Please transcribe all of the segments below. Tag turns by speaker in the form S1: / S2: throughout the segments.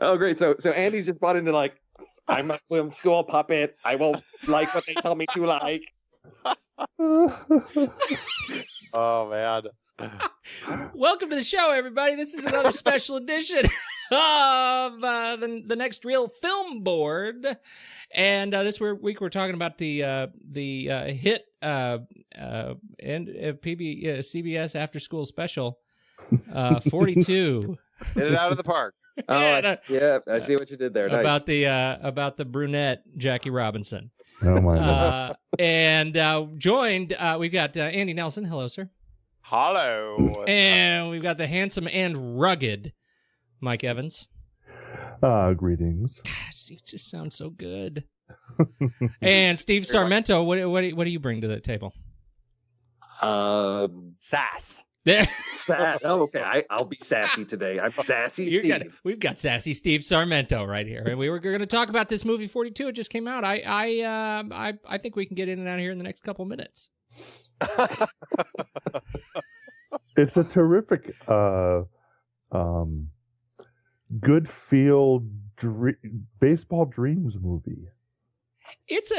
S1: Oh, great. So Andy's just bought into like, I'm a film school puppet. I won't like what they tell me to like.
S2: Oh, man.
S3: Welcome to the show, everybody. This is another special edition of the Next Reel Film Board, and this week we're talking about the hit CBS After School Special 42.
S2: Hit it out of the park.
S1: I see what you did there. Nice.
S3: About the brunette Jackie Robinson.
S4: Oh my God.
S3: And joined, we've got Andy Nelson. Hello, sir.
S2: Hello.
S3: And we've got the handsome and rugged Mike Evans.
S4: Greetings.
S3: Gosh, you just sound so good. And Steve Sarmento, what do you bring to the table?
S2: Sass.
S3: There.
S1: Oh, okay. I'll be sassy today. I'm sassy Steve.
S3: We've got sassy Steve Sarmento right here, and we were going to talk about this movie 42. It just came out. I think we can get in and out of here in the next couple minutes.
S4: It's a terrific, good feel baseball dreams movie.
S3: It's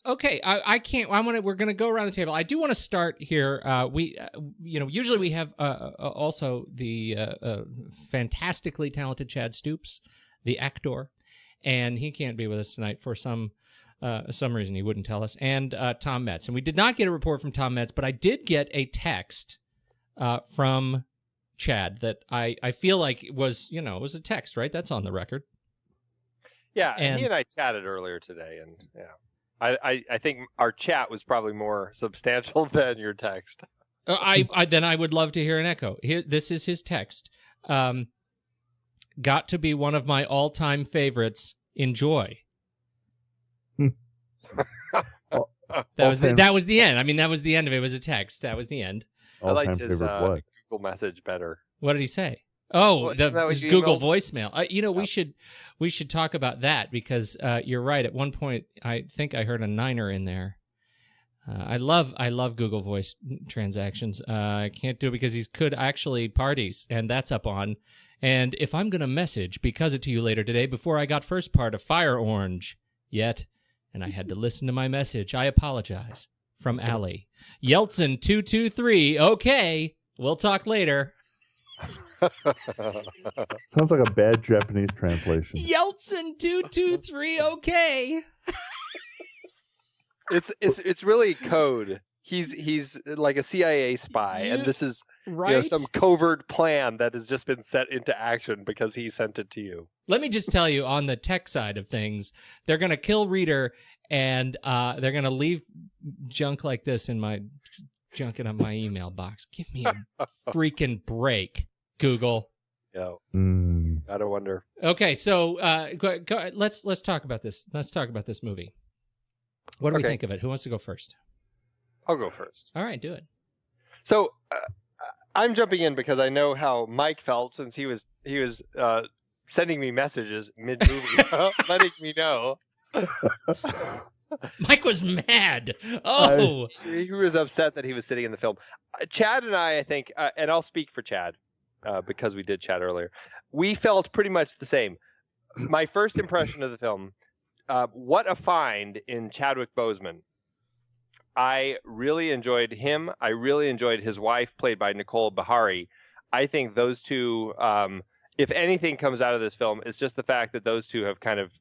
S3: okay. We're going to go around the table. I do want to start here. Usually we have also the fantastically talented Chad Stoops, the actor, and he can't be with us tonight for some reason he wouldn't tell us. And Tom Metz, and we did not get a report from Tom Metz, but I did get a text from Chad that I feel like it was a text, right? That's on the record.
S2: Yeah, and he and I chatted earlier today, and I think our chat was probably more substantial than your text.
S3: Then I would love to hear an echo. Here, this is his text. Got to be one of my all-time favorites. Enjoy. That was the end. I mean, that was the end of it. It was a text. That was the end.
S2: I liked his Google message better.
S3: What did he say? Oh, his Google voicemail. We should talk about that because you're right. At one point, I think I heard a niner in there. I love Google Voice transactions. I can't do it because these could actually parties, and that's up on. And if I'm going to message, because it to you later today, before I got first part of Fire Orange yet, and I had to listen to my message, I apologize. From Allie. Yeltsin 223. Okay, we'll talk later.
S4: Sounds like a bad Japanese translation.
S3: Yeltsin 223. Okay.
S2: It's really code. He's like a CIA spy, and this is
S3: right?
S2: Some covert plan that has just been set into action because he sent it to you.
S3: Let me just tell you, on the tech side of things, they're going to kill Reader, and they're going to leave junk like this in my junk in my email box. Give me a freaking break, Google.
S2: Yeah. Gotta wonder.
S3: Okay, so let's talk about this. Let's talk about this movie. What do we think of it? Who wants to go first?
S2: I'll go first.
S3: All right, do it.
S2: So I'm jumping in because I know how Mike felt since he was sending me messages mid-movie, letting me know.
S3: Mike was mad. Oh,
S2: he was upset that he was sitting in the film. Chad and I think, and I'll speak for Chad because we did chat earlier. We felt pretty much the same. My first impression of the film, what a find in Chadwick Boseman. I really enjoyed him. I really enjoyed his wife, played by Nicole Beharie. I think those two, if anything comes out of this film, it's just the fact that those two have kind of,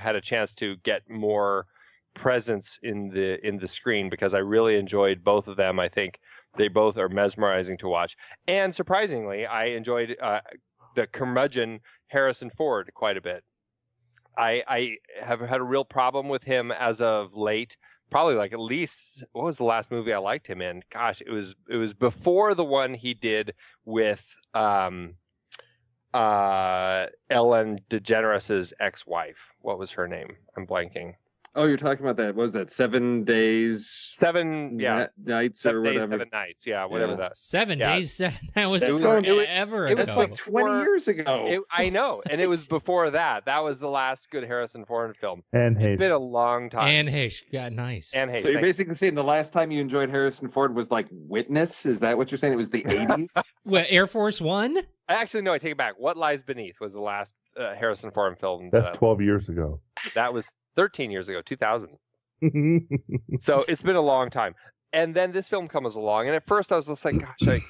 S2: had a chance to get more presence in the screen, because I really enjoyed both of them. I think they both are mesmerizing to watch. And surprisingly, I enjoyed the curmudgeon Harrison Ford quite a bit. I have had a real problem with him as of late. Probably like at least, what was the last movie I liked him in? Gosh, it was before the one he did with Ellen DeGeneres' ex-wife. What was her name? I'm blanking.
S1: Oh, you're talking about that. What was that? 7 days? Nights
S2: 7
S1: or
S2: days,
S1: whatever.
S2: 7 nights. Yeah, whatever that.
S3: 7 days, 7. That was
S2: It was
S3: forever ago.
S2: It was like
S1: 20 years ago.
S2: I know, and it was before that. That was the last good Harrison Ford film.
S4: And
S2: It's been a long time.
S3: Anne Heche. Yeah, nice.
S2: Anne Heche.
S1: So you're basically saying the last time you enjoyed Harrison Ford was like Witness? Is that what you're saying? It was the 80s?
S3: Well, Air Force One?
S2: Actually, no, I take it back. What Lies Beneath was the last Harrison Ford film.
S4: That's 12 years ago.
S2: That was 13 years ago, 2000. So it's been a long time. And then this film comes along, and at first I was just like, gosh,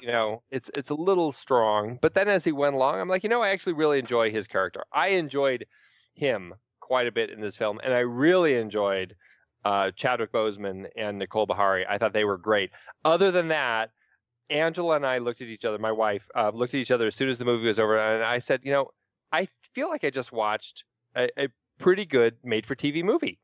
S2: it's a little strong. But then as he went along, I'm like, I actually really enjoy his character. I enjoyed him quite a bit in this film, and I really enjoyed Chadwick Boseman and Nicole Beharie. I thought they were great. Other than that, Angela and I looked at each other, my wife, looked at each other as soon as the movie was over, and I said, I feel like I just watched a pretty good made-for-TV movie.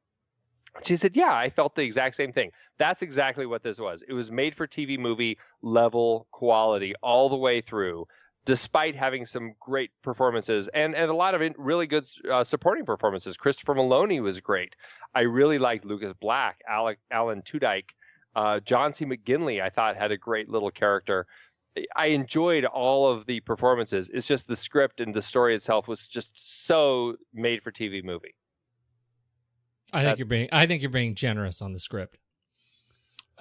S2: She said, yeah, I felt the exact same thing. That's exactly what this was. It was made-for-TV movie level quality all the way through, despite having some great performances and a lot of really good supporting performances. Christopher Maloney was great. I really liked Lucas Black, Alan Tudyk. John C. McGinley, I thought, had a great little character. I enjoyed all of the performances. It's just the script and the story itself was just so made-for-TV movie.
S3: I think you're being generous on the script.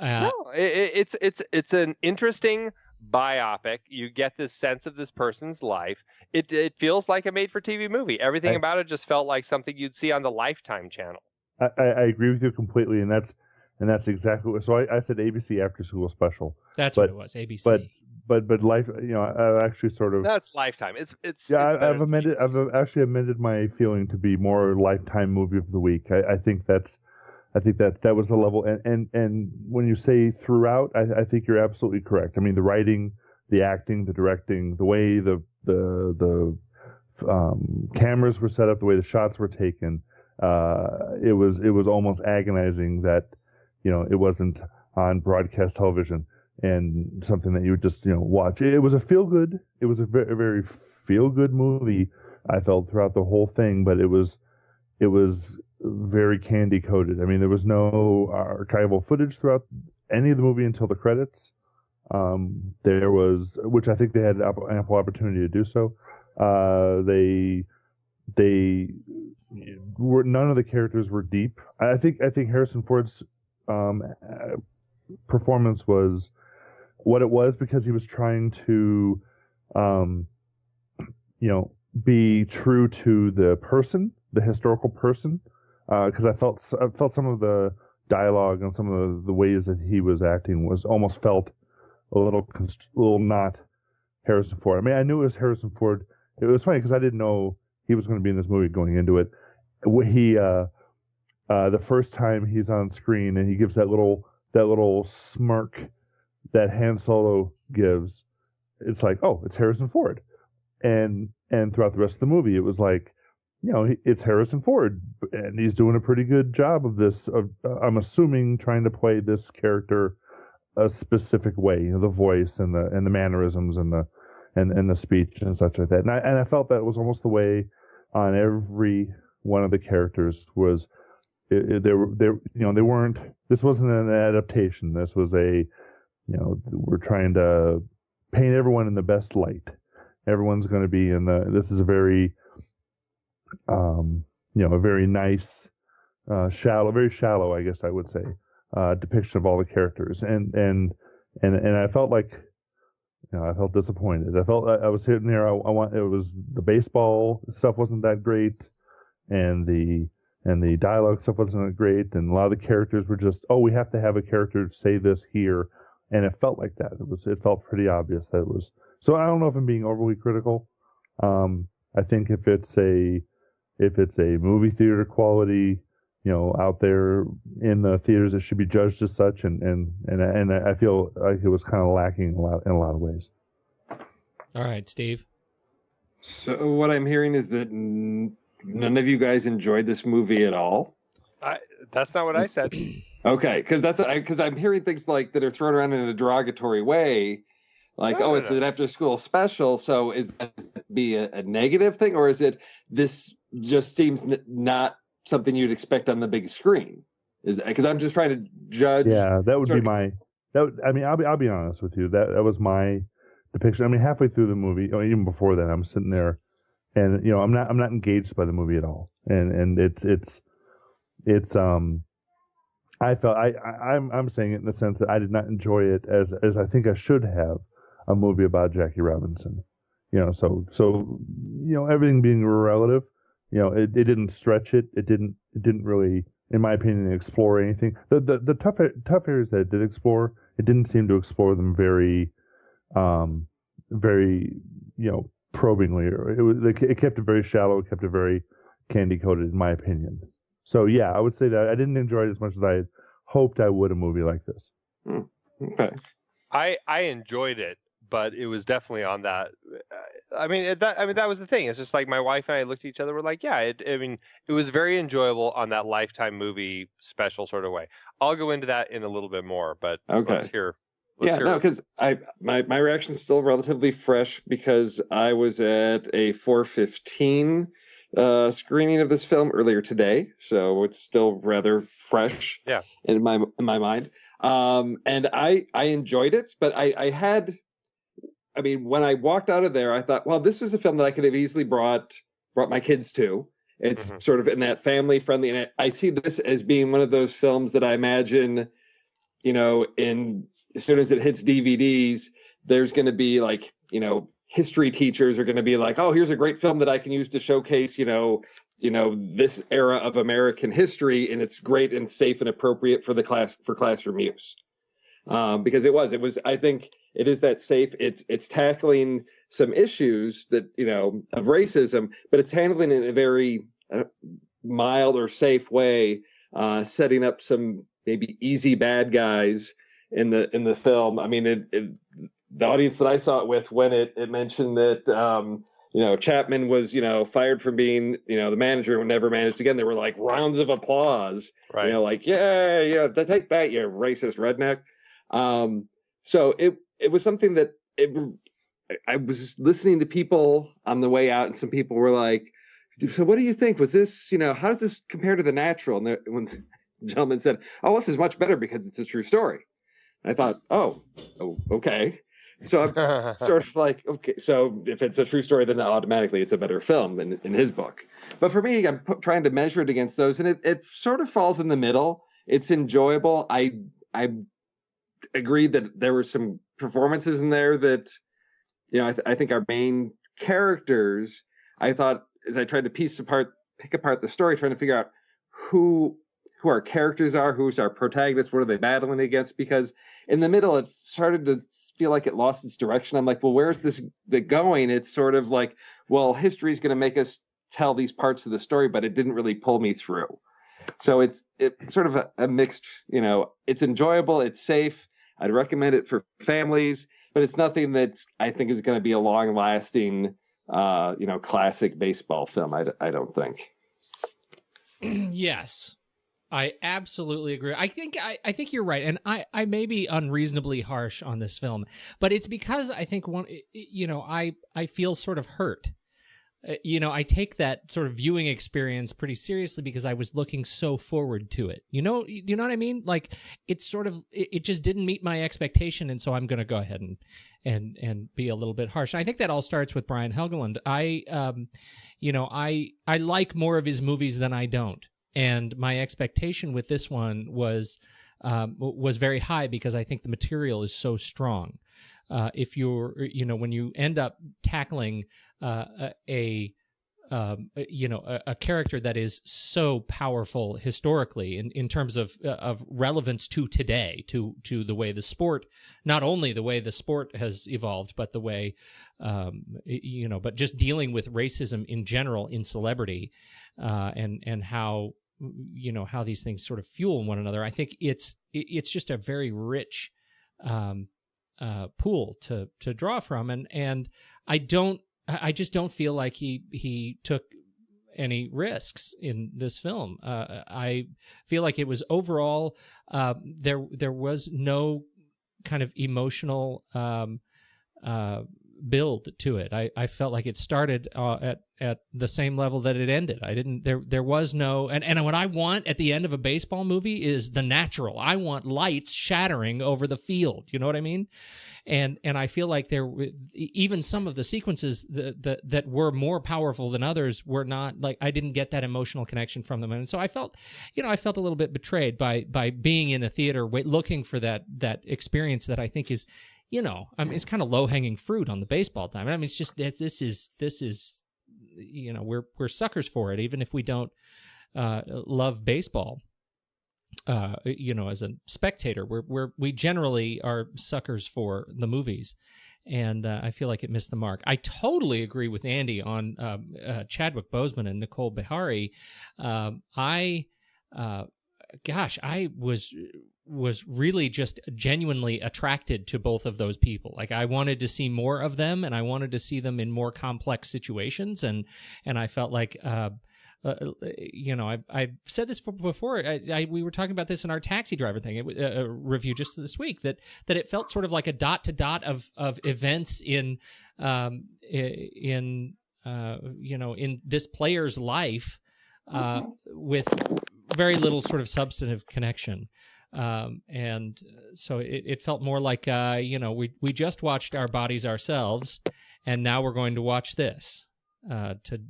S2: No, it's an interesting biopic. You get this sense of this person's life. It feels like a made-for-TV movie. Everything about it just felt like something you'd see on the Lifetime channel.
S4: I agree with you completely, and that's exactly what. So I said ABC After School Special.
S3: That's what it was. ABC.
S4: But life, I actually sort of.
S2: That's Lifetime.
S4: I've actually amended my feeling to be more Lifetime movie of the week. I think that was the level, and when you say throughout, I think you're absolutely correct. I mean, the writing, the acting, the directing, the way the cameras were set up, the way the shots were taken, it was almost agonizing that it wasn't on broadcast television and something that you would just watch. It was a feel-good. It was a very, very feel-good movie, I felt, throughout the whole thing, but it was very candy-coated. I mean, there was no archival footage throughout any of the movie until the credits. There was, which I think they had ample opportunity to do so. They were, none of the characters were deep. I think Harrison Ford's performance was what it was because he was trying to, be true to the person, the historical person. Because I felt some of the dialogue and some of the ways that he was acting was almost felt a little not Harrison Ford. I mean, I knew it was Harrison Ford. It was funny because I didn't know he was going to be in this movie going into it. He the first time he's on screen and he gives that little smirk that Han Solo gives, it's like, oh, it's Harrison Ford. And throughout the rest of the movie, it was like, it's Harrison Ford, and he's doing a pretty good job of this. I'm assuming trying to play this character a specific way, the voice and the mannerisms and the speech and such like that. And I felt that was almost the way on every one of the characters was. They weren't. This wasn't an adaptation. This was we're trying to paint everyone in the best light. Everyone's going to be in this is a very, a very nice, very shallow, I guess I would say, depiction of all the characters. And I felt like, I felt disappointed. I felt I was sitting there. It was the baseball stuff wasn't that great, and the dialogue stuff wasn't that great, and a lot of the characters were just, we have to have a character say this here, and it felt like that. It felt pretty obvious that it was. So I don't know if I'm being overly critical. I think if it's a movie theater quality, out there in the theaters, it should be judged as such, and I feel like it was kind of lacking in a lot of ways.
S3: All right, Steve.
S1: So what I'm hearing is that none of you guys enjoyed this movie at all.
S2: That's not what I said.
S1: Okay, because I'm hearing things like that are thrown around in a derogatory way. Like, it's an after-school special, so is that be a negative thing, or is it this just seems not something you'd expect on the big screen? Is because I'm just trying to judge.
S4: Yeah, that would be my. I'll be honest with you. That was my depiction. I mean, halfway through the movie, even before that, I'm sitting there, and I'm not engaged by the movie at all, and it's I felt I'm saying it in the sense that I did not enjoy it as I think I should have. A movie about Jackie Robinson, So everything being relative, it didn't stretch it. It didn't really, in my opinion, explore anything. The tough areas that it did explore, it didn't seem to explore them very, very, probingly. It kept it very shallow. It kept it very candy coated, in my opinion. So yeah, I would say that I didn't enjoy it as much as I had hoped I would a movie like this.
S1: Okay.
S2: I enjoyed it, but it was definitely on that. That was the thing. It's just like my wife and I looked at each other. We're like, yeah. It was very enjoyable on that Lifetime movie special sort of way. I'll go into that in a little bit more, but
S1: okay.
S2: Let's hear.
S1: Because my reaction is still relatively fresh because I was at a 4:15 screening of this film earlier today, so it's still rather fresh.
S2: Yeah.
S1: In my mind. And I enjoyed it, but when I walked out of there, I thought, well, this was a film that I could have easily brought my kids to. It's sort of in that family friendly, and I see this as being one of those films that I imagine, as soon as it hits DVDs, there's going to be like, history teachers are going to be like, oh, here's a great film that I can use to showcase, this era of American history, and it's great and safe and appropriate for classroom use. Because it was, I think it is that safe. It's tackling some issues that, of racism, but it's handling it in a very mild or safe way, setting up some maybe easy bad guys in the film. The audience that I saw it with, when it mentioned that, Chapman was, fired from being, the manager and never managed again, there were like rounds of applause,
S2: right?
S1: Like, yeah, take that, you racist redneck. So it was something that I was listening to people on the way out, and some people were like, so what do you think? Was this, how does this compare to The Natural? And when the gentleman said, oh, this is much better because it's a true story. I thought, oh, okay. So I'm sort of like, okay, so if it's a true story, then automatically it's a better film in his book. But for me, I'm trying to measure it against those, and it sort of falls in the middle. It's enjoyable. I agree that there were some performances in there that, I think our main characters, I thought, as I tried to pick apart the story, trying to figure out who our characters are, who's our protagonist, what are they battling against? Because in the middle, it started to feel like it lost its direction. I'm like, well, where's this going? It's sort of like, well, history is going to make us tell these parts of the story, but it didn't really pull me through. So it's sort of a mixed, it's enjoyable, it's safe. I'd recommend it for families, but it's nothing that I think is going to be a long-lasting, classic baseball film. I don't think.
S3: Yes. I absolutely agree. I think you're right, and I may be unreasonably harsh on this film, but it's because I think I feel sort of hurt. I take that sort of viewing experience pretty seriously because I was looking so forward to it. You know what I mean? Like it's sort of it just didn't meet my expectation, and so I'm going to go ahead and be a little bit harsh. I think that all starts with Brian Helgeland. I like more of his movies than I don't. And my expectation with this one was very high because I think the material is so strong. If you're, when you end up tackling a character that is so powerful historically in terms of relevance to today, to the way the sport, not only the way the sport has evolved, but the way, but just dealing with racism in general in celebrity, and how, how these things sort of fuel one another. I think it's just a very rich pool to draw from, and I just don't feel like he took any risks in this film. I feel like it was overall there was no kind of emotional build to it. I felt like it started at the same level that it ended. There was no, and what I want at the end of a baseball movie is The Natural. I want lights shattering over the field. You know what I mean? And I feel like even some of the sequences that were more powerful than others were not, like, I didn't get that emotional connection from them. And so I felt a little bit betrayed by being in a theater looking for that experience that I think is you know, I mean, it's kind of low hanging fruit on the baseball time. I mean, it's just this is, you know, we're suckers for it, even if we don't love baseball. You know, as a spectator, we generally are suckers for the movies, and I feel like it missed the mark. I totally agree with Andy on Chadwick Boseman and Nicole Beharie. I was really just genuinely attracted to both of those people. Like, I wanted to see more of them, and I wanted to see them in more complex situations, and I felt like. You know, I've said this before. We were talking about this in our Taxi Driver thing, review just this week. That it felt sort of like a dot to dot of events in you know, in this player's life, with very little sort of substantive connection. And so it felt more like you know, we just watched Our Bodies Ourselves, and now we're going to watch this.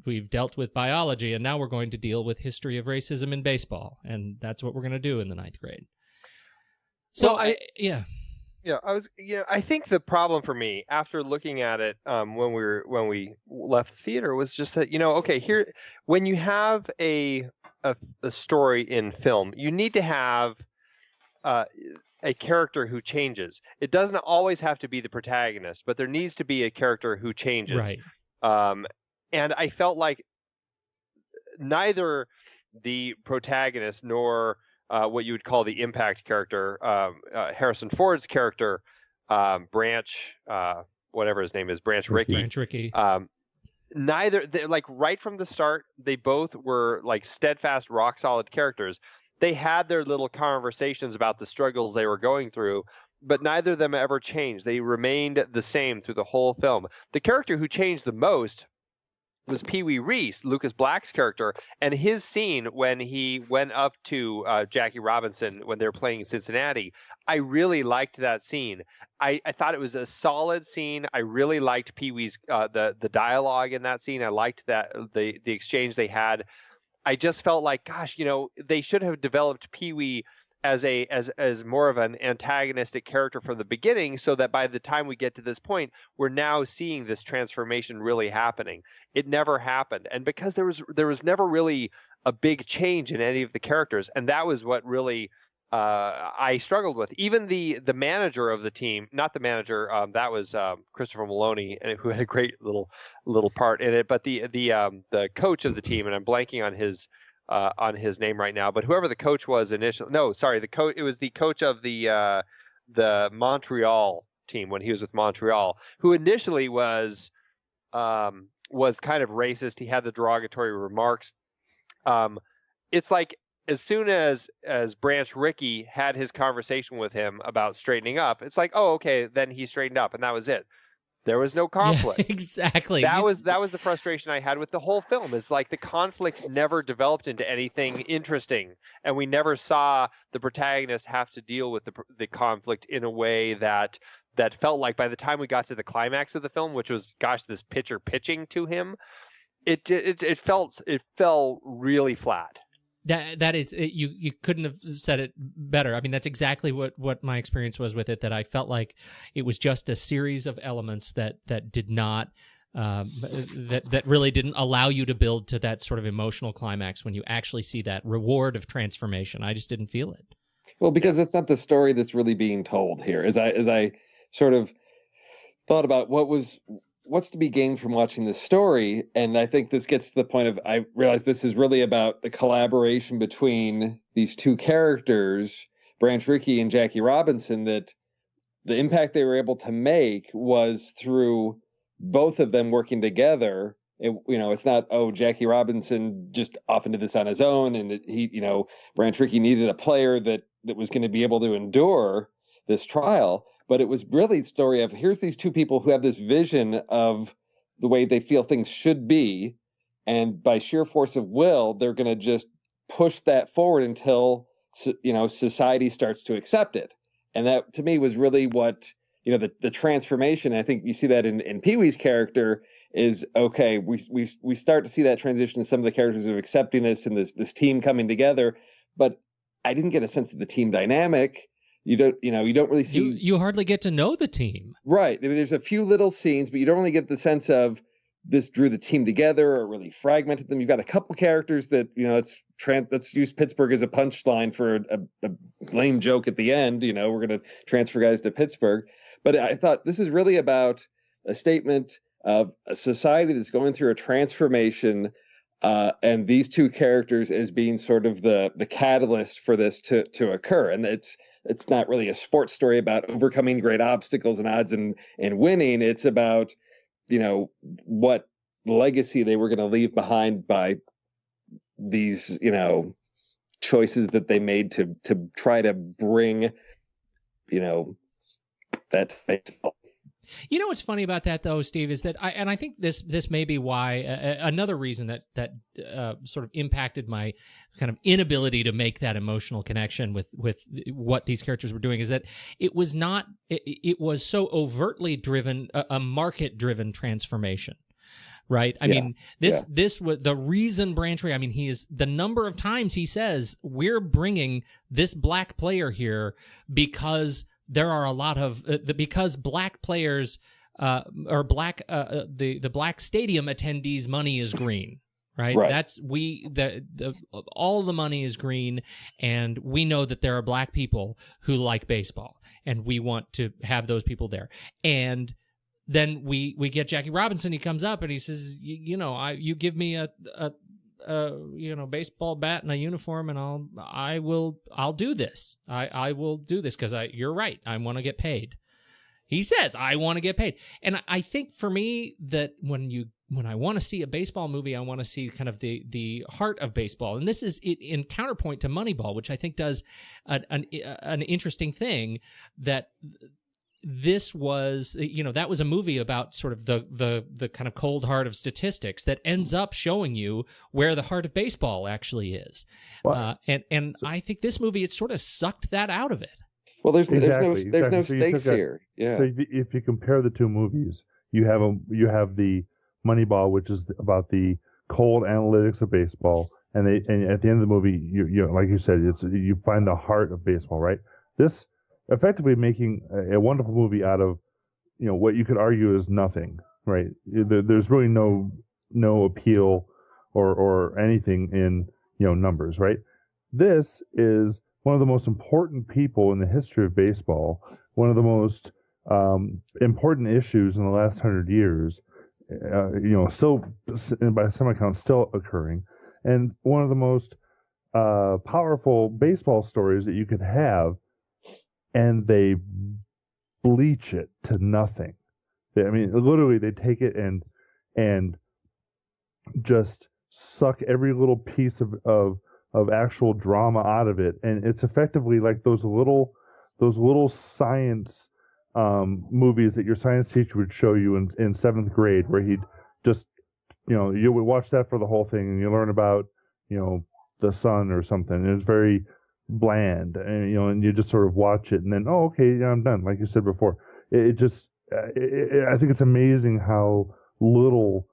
S3: We've dealt with biology, and now we're going to deal with history of racism in baseball, and that's what we're going to do in the 9th grade. So
S2: well, I think the problem for me after looking at it when we left the theater was just that, you know, okay, here when you have a story in film, you need to have a character who changes. It doesn't always have to be the protagonist, but there needs to be a character who changes.
S3: Right.
S2: And I felt like neither the protagonist nor what you would call the impact character, Harrison Ford's character, Branch, whatever his name is, Branch Rickey. Neither, like right from the start, they both were like steadfast, rock solid characters. They had their little conversations about the struggles they were going through, but neither of them ever changed. They remained the same through the whole film. The character who changed the most was Pee Wee Reese, Lucas Black's character, and his scene when he went up to Jackie Robinson when they were playing in Cincinnati. I really liked that scene. I thought it was a solid scene. I really liked Pee Wee's the dialogue in that scene. I liked that the exchange they had. I just felt like, gosh, you know, they should have developed Pee Wee as more of an antagonistic character from the beginning, so that by the time we get to this point, we're now seeing this transformation really happening. It never happened, and because there was never really a big change in any of the characters, and that was what really I struggled with. Even the manager of the team, not the manager, that was Christopher Maloney, and who had a great little part in it, but the coach of the team, and I'm blanking on his name right now, but whoever the coach was initially, it was the coach of the Montreal team when he was with Montreal, who initially was kind of racist. He had the derogatory remarks. It's like as soon as Branch Rickey had his conversation with him about straightening up, it's like, oh, okay, then he straightened up, and that was it. There was no conflict.
S3: Yeah, exactly.
S2: That was the frustration I had with the whole film. Is like the conflict never developed into anything interesting, and we never saw the protagonist have to deal with the conflict in a way that felt like by the time we got to the climax of the film, which was, gosh, this pitcher pitching to him, it fell really flat.
S3: That is, you couldn't have said it better. I mean, that's exactly what my experience was with it, that I felt like it was just a series of elements that did not, that really didn't allow you to build to that sort of emotional climax when you actually see that reward of transformation. I just didn't feel it.
S1: Well, because that's not the story that's really being told here. As I sort of thought about what's to be gained from watching this story, and I think this gets to the point of, I realize this is really about the collaboration between these two characters, Branch Rickey and Jackie Robinson, that the impact they were able to make was through both of them working together. It's not, Jackie Robinson just off into this on his own, and Branch Rickey needed a player that was going to be able to endure this trial. But it was really the story of, here's these two people who have this vision of the way they feel things should be, and by sheer force of will, they're going to just push that forward until society starts to accept it. And that, to me, was really what the transformation. I think you see that in Pee Wee's character is, okay, we start to see that transition to some of the characters of accepting this and this team coming together. But I didn't get a sense of the team dynamic you don't really see.
S3: You hardly get to know the team.
S1: Right. I mean, there's a few little scenes, but you don't really get the sense of this drew the team together or really fragmented them. You've got a couple characters that, let's use Pittsburgh as a punchline for a lame joke at the end. We're going to transfer guys to Pittsburgh. But I thought this is really about a statement of a society that's going through a transformation, and these two characters as being sort of the catalyst for this to occur. And it's not really a sports story about overcoming great obstacles and odds and winning. It's about, what legacy they were going to leave behind by these, choices that they made to try to bring, that baseball.
S3: What's funny about that, though, Steve, is that I think this may be why another reason that sort of impacted my kind of inability to make that emotional connection with what these characters were doing is that it was not it was so overtly driven, a market driven transformation. Right. I mean, this was the reason Branch. I mean, he is the number of times he says we're bringing this black player here because there are a lot of because black players or black the black stadium attendees' money is green, right? That's all the money is green, and we know that there are black people who like baseball, and we want to have those people there. And then we get Jackie Robinson. He comes up and he says, you give me a baseball bat and a uniform, and I'll do this. I will do this because you're right. I want to get paid. He says, I want to get paid. And I think for me that when I want to see a baseball movie, I want to see kind of the heart of baseball. And this is in counterpoint to Moneyball, which I think does an interesting thing that this was, that was a movie about sort of the kind of cold heart of statistics that ends up showing you where the heart of baseball actually is. And I think this movie, it sort of sucked that out of it.
S1: Well, there's no stakes here. Yeah.
S4: So if you compare the two movies, you have the Moneyball, which is about the cold analytics of baseball, and at the end of the movie, you like you said, you find the heart of baseball, right? This effectively making a wonderful movie out of, what you could argue is nothing, right? There's really no appeal or anything in, numbers, right? This is one of the most important people in the history of baseball, one of the most important issues in the last 100 years, still, by some accounts, still occurring, and one of the most powerful baseball stories that you could have, and they bleach it to nothing. Literally, they take it and just suck every little piece of actual drama out of it, and it's effectively like those little science movies that your science teacher would show you in 7th grade, where he'd just you would watch that for the whole thing, and you learn about the sun or something, and it's very bland, and and you just sort of watch it, and then I'm done. Like you said before, I think it's amazing how little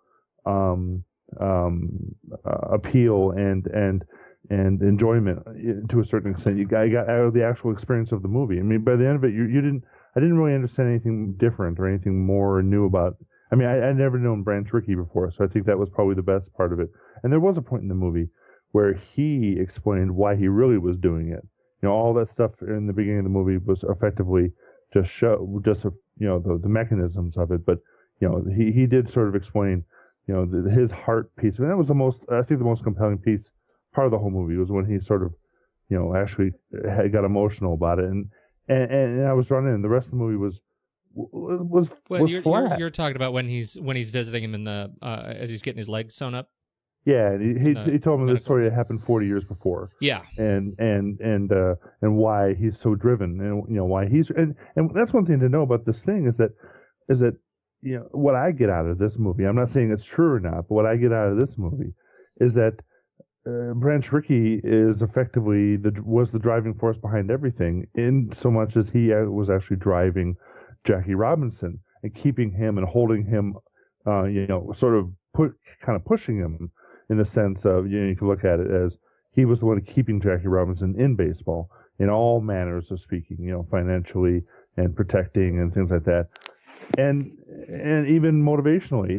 S4: appeal and enjoyment to a certain extent you got out of the actual experience of the movie. I mean, by the end of it, I didn't really understand anything different or anything more new about. I mean, I'd never known Branch Rickey before, so I think that was probably the best part of it. And there was a point in the movie where he explained why he really was doing it. All that stuff in the beginning of the movie was effectively the mechanisms of it. But, he did sort of explain, his heart piece. And that was the most compelling part of the whole movie was when he sort of, actually got emotional about it. And I was drawn in. The rest of the movie was flat.
S3: You're talking about when he's visiting him in the as he's getting his legs sewn up.
S4: Yeah, he told me this story that happened 40 years before.
S3: Yeah,
S4: and why he's so driven, and why he's and that's one thing to know about this thing is that what I get out of this movie. I'm not saying it's true or not, but what I get out of this movie is that Branch Rickey is effectively was the driving force behind everything, in so much as he was actually driving Jackie Robinson and keeping him and holding him, sort of pushing him. In the sense of, you can look at it as he was the one keeping Jackie Robinson in baseball in all manners of speaking, financially and protecting and things like that. And even motivationally,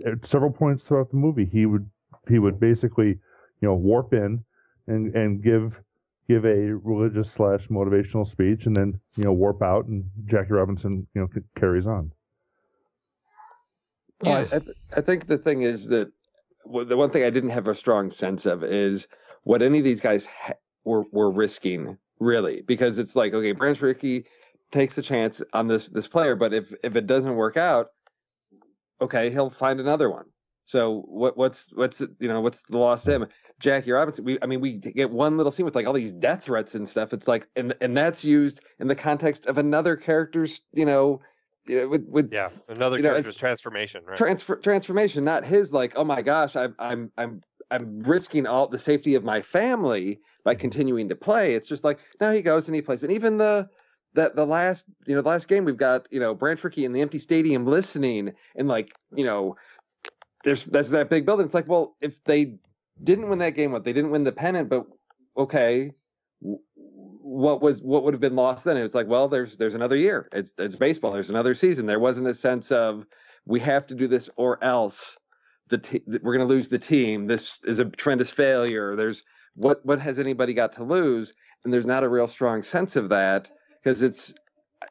S4: at several points throughout the movie, he would basically, warp in and give a religious / motivational speech, and then warp out, and Jackie Robinson carries on.
S1: Well, I think the thing is that the one thing I didn't have a strong sense of is what any of these guys were risking, really, because it's like, okay, Branch Rickey takes the chance on this player, but if it doesn't work out, okay, he'll find another one. So what's the loss to him? Jackie Robinson, we get one little scene with like all these death threats and stuff. It's like, and that's used in the context of another character's, with
S2: another character's transformation, right?
S1: Transformation, not his. Like, oh my gosh, I'm risking all the safety of my family by continuing to play. It's just like, now he goes and he plays, and even the last game we've got Branch Rickey in the empty stadium listening, and like that's that big building. It's like, well, if they didn't win that game, they didn't win the pennant, but okay, what would have been lost then? It was like, well, there's another year. It's baseball. There's another season. There wasn't a sense of we have to do this or else we're going to lose the team. This is a tremendous failure. There's what has anybody got to lose? And there's not a real strong sense of that, because it's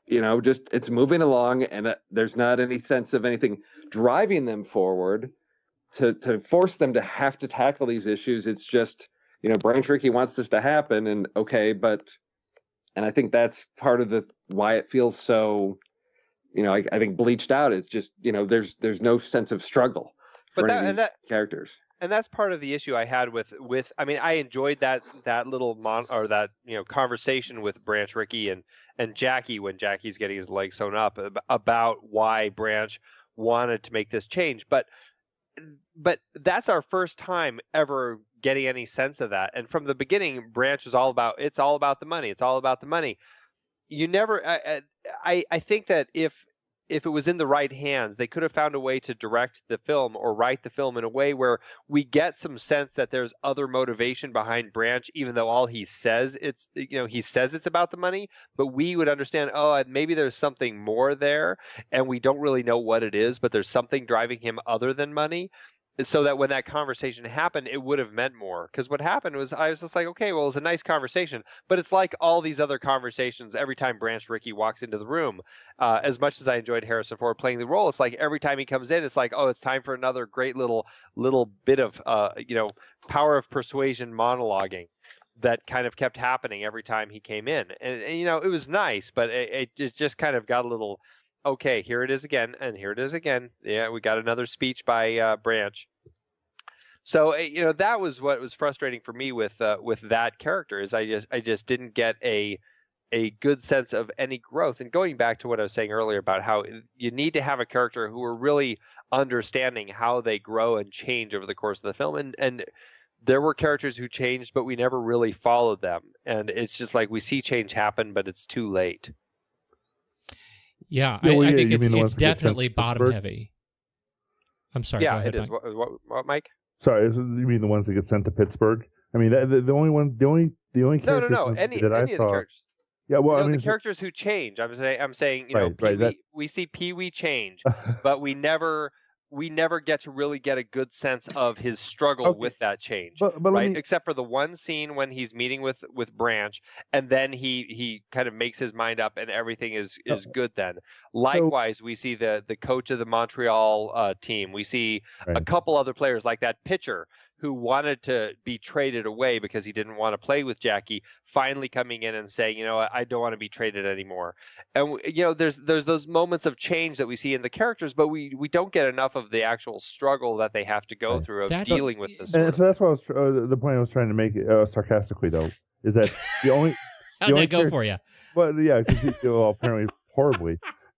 S1: it's moving along, and there's not any sense of anything driving them forward to force them to have to tackle these issues. It's just, Branch Rickey wants this to happen, and okay, and I think that's part of why it feels so, I think bleached out. It's just, there's no sense of struggle for any of these characters.
S2: And that's part of the issue I had with I enjoyed that little conversation with Branch Rickey and Jackie, when Jackie's getting his leg sewn up, about why Branch wanted to make this change. But that's our first time ever getting any sense of that. And from the beginning, Branch is all about the money. It's all about the money. You never. I think that if it was in the right hands, they could have found a way to direct the film or write the film in a way where we get some sense that there's other motivation behind Branch, even though all he says it's about the money, but we would understand, oh, maybe there's something more there, and we don't really know what it is, but there's something driving him other than money. So that when that conversation happened, it would have meant more. Because what happened was, I was just like, okay, well, it's a nice conversation, but it's like all these other conversations. Every time Branch Rickey walks into the room, as much as I enjoyed Harrison Ford playing the role, it's like every time he comes in, it's like, oh, it's time for another great little bit of power of persuasion monologuing that kind of kept happening every time he came in, and it was nice, but it just kind of got a little. Okay, here it is again, and here it is again. Yeah, we got another speech by Branch. So that was what was frustrating for me with that character, is I just didn't get a good sense of any growth. And going back to what I was saying earlier about how you need to have a character who are really understanding how they grow and change over the course of the film, and there were characters who changed, but we never really followed them, and it's just like we see change happen, but it's too late.
S3: Yeah, I think it's definitely bottom heavy. I'm sorry.
S2: Yeah,
S3: go ahead,
S2: it is. What, Mike?
S4: Sorry, you mean the ones that get sent to Pittsburgh? I mean, the only characters
S2: No. Any
S4: I
S2: of
S4: saw.
S2: The characters.
S4: Yeah, well,
S2: the characters who change. I'm saying, we see Pee-wee change, but we never get to really get a good sense of his struggle with that change,
S4: but
S2: right? Except for the one scene when he's meeting with Branch, and then he kind of makes his mind up, and everything is good then. Likewise, we see the coach of the Montreal team. We see a couple other players, like that pitcher who wanted to be traded away because he didn't want to play with Jackie, finally coming in and saying, I don't want to be traded anymore. And there's those moments of change that we see in the characters, but we don't get enough of the actual struggle that they have to go through of dealing with this.
S4: And so that's what the point I was trying to make sarcastically, though, is that the only
S3: how'd that go for you?
S4: Well, yeah, because apparently horribly,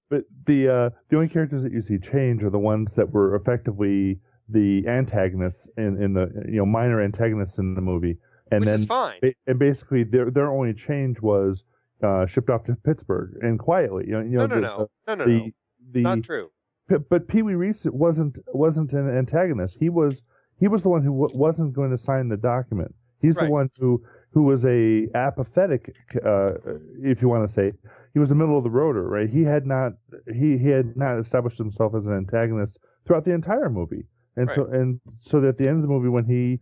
S4: but the only characters that you see change are the ones that were effectively the antagonists in the minor antagonists in the movie, and
S2: which
S4: then
S2: is fine.
S4: And basically their only change was shipped off to Pittsburgh and quietly.
S2: No, not true.
S4: But Pee Wee Reese wasn't an antagonist. He was the one who wasn't going to sign the document. He's the one who was a apathetic, if you want to say. He was a middle of the roader, right? He had not established himself as an antagonist throughout the entire movie, and so at the end of the movie when he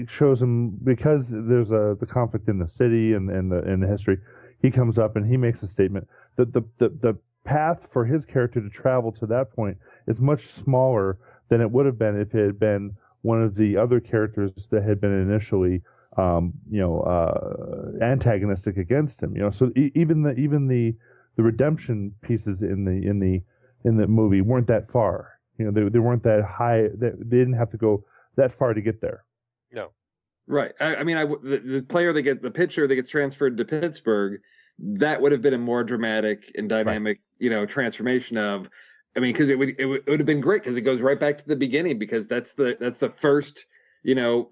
S4: shows him, because there's the conflict in the city and the history, he comes up and he makes a statement that the path for his character to travel to that point is much smaller than it would have been if it had been one of the other characters that had been initially antagonistic against him. So even the redemption pieces in the movie weren't that far. They weren't that high. They didn't have to go that far to get there.
S2: No.
S1: Right. The player the pitcher that gets transferred to Pittsburgh, that would have been a more dramatic and dynamic, transformation of. Because it would have been great because it goes right back to the beginning, because that's the first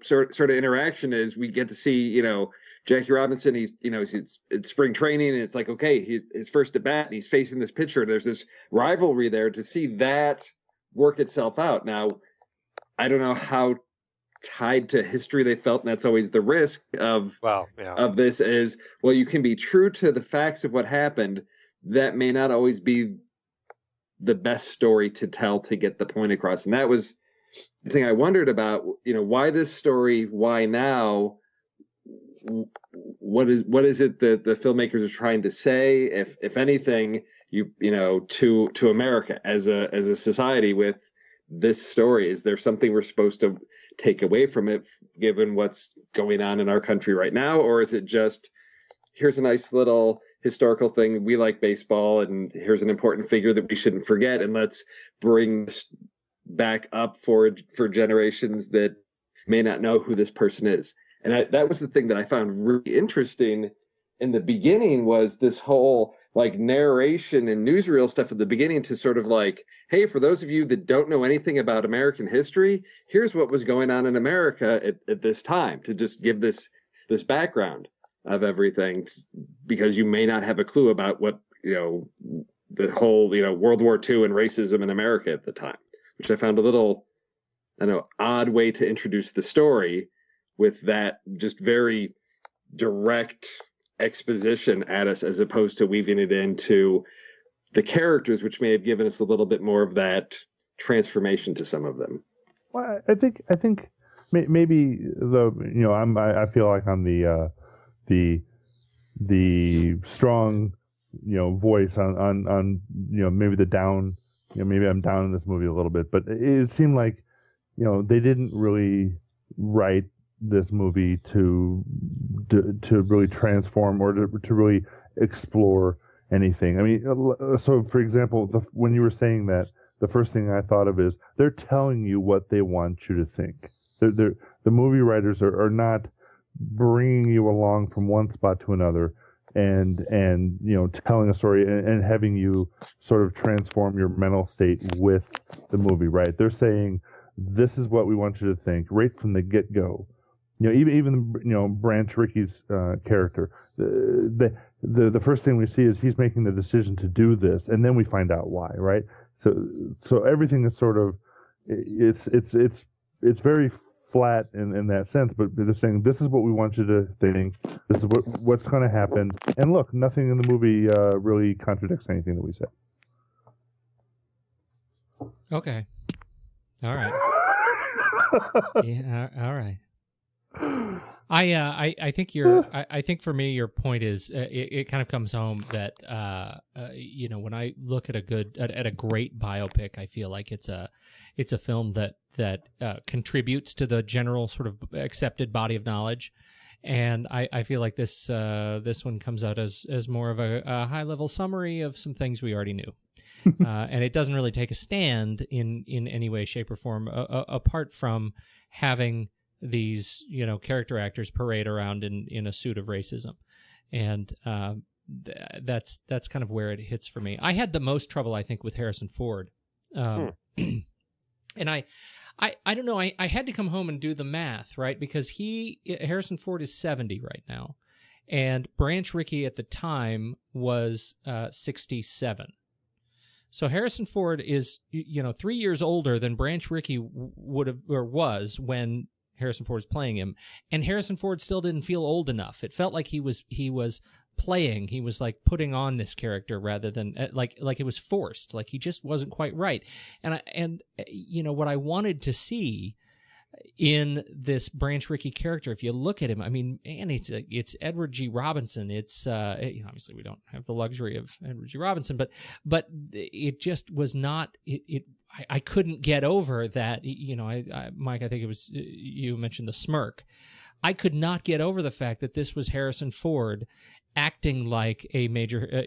S1: sort of interaction is we get to see Jackie Robinson. He's it's spring training and it's like, okay, he's his first at bat and he's facing this pitcher. There's this rivalry there to see that work itself out. Now, I don't know how tied to history they felt, and that's always the risk of this is, well, you can be true to the facts of what happened. That may not always be the best story to tell to get the point across. And that was the thing I wondered about, why this story, why now? What is it that the filmmakers are trying to say? If anything, to America as a society with this story, is there something we're supposed to take away from it given what's going on in our country right now? Or is it just, here's a nice little historical thing, we like baseball, and here's an important figure that we shouldn't forget, and let's bring this back up for generations that may not know who this person is. And that was the thing that I found really interesting in the beginning, was this whole narration and newsreel stuff at the beginning to sort of hey, for those of you that don't know anything about American history, here's what was going on in America at this time, to just give this background of everything, because you may not have a clue about what the whole World War II and racism in America at the time, which I found a little odd way to introduce the story, with that just very direct exposition at us, as opposed to weaving it into the characters, which may have given us a little bit more of that transformation to some of them.
S4: Well, I think maybe I feel like I'm the strong voice on maybe the down, maybe I'm down in this movie a little bit, but it seemed like they didn't really write this movie to really transform or to really explore anything. So for example, when you were saying that, the first thing I thought of is they're telling you what they want you to think. The movie writers are not bringing you along from one spot to another and telling a story and having you sort of transform your mental state with the movie, right? They're saying, this is what we want you to think right from the get-go. Even Branch Rickey's character, the first thing we see is he's making the decision to do this, and then we find out why, right? So everything is sort of it's very flat in that sense, but they're saying, this is what we want you to think, this is what's going to happen, and look, nothing in the movie really contradicts anything that we said.
S3: Okay. All right. Yeah. All right. I think I think for me your point is it kind of comes home that when I look at a great biopic, I feel like it's a film that contributes to the general sort of accepted body of knowledge, and I feel like this one comes out as more of a high level summary of some things we already knew. And it doesn't really take a stand in any way, shape, or form apart from having these character actors parade around in a suit of racism, and that's kind of where it hits for me. I had the most trouble, I think, with Harrison Ford, and I don't know. I had to come home and do the math, right, because Harrison Ford is 70 right now, and Branch Rickey at the time was 67. So Harrison Ford is 3 years older than Branch Rickey would have or was when Harrison Ford was playing him, and Harrison Ford still didn't feel old enough. It felt like he was playing. He was like putting on this character rather than like it was forced. Like he just wasn't quite right. And what I wanted to see in this Branch Rickey character, if you look at him, I mean, man, it's Edward G. Robinson. It's obviously we don't have the luxury of Edward G. Robinson, but it just was not it. I couldn't get over that. Mike, I think it was you mentioned the smirk. I could not get over the fact that this was Harrison Ford acting like a major,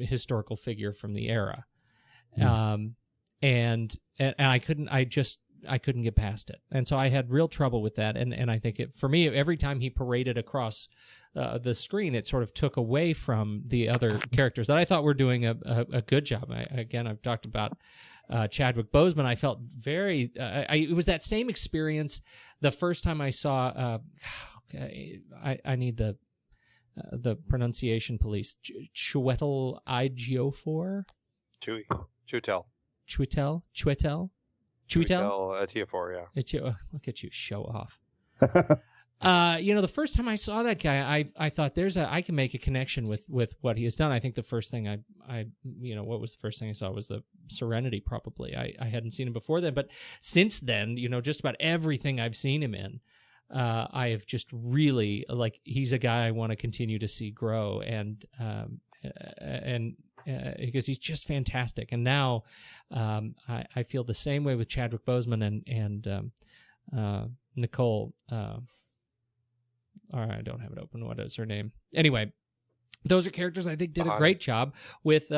S3: historical figure from the era, and I couldn't. I couldn't get past it, and so I had real trouble with that. And I think for me, every time he paraded across the screen, it sort of took away from the other characters that I thought were doing a good job. I've talked about Chadwick Boseman. I felt very. It was that same experience the first time I saw. I need the pronunciation police. Chiwetel Ejiofor. Chiwetel
S2: Ejiofor, yeah.
S3: Look at you, show off. The first time I saw that guy, I thought I can make a connection with what he has done. I think the first thing what was the first thing I saw was the Serenity, probably. I hadn't seen him before then, but since then, just about everything I've seen him in, I have just really, he's a guy I want to continue to see grow, and because he's just fantastic. And now I feel the same way with Chadwick Boseman and Nicole. I don't have it open. What is her name? Anyway, those are characters I think did a great job with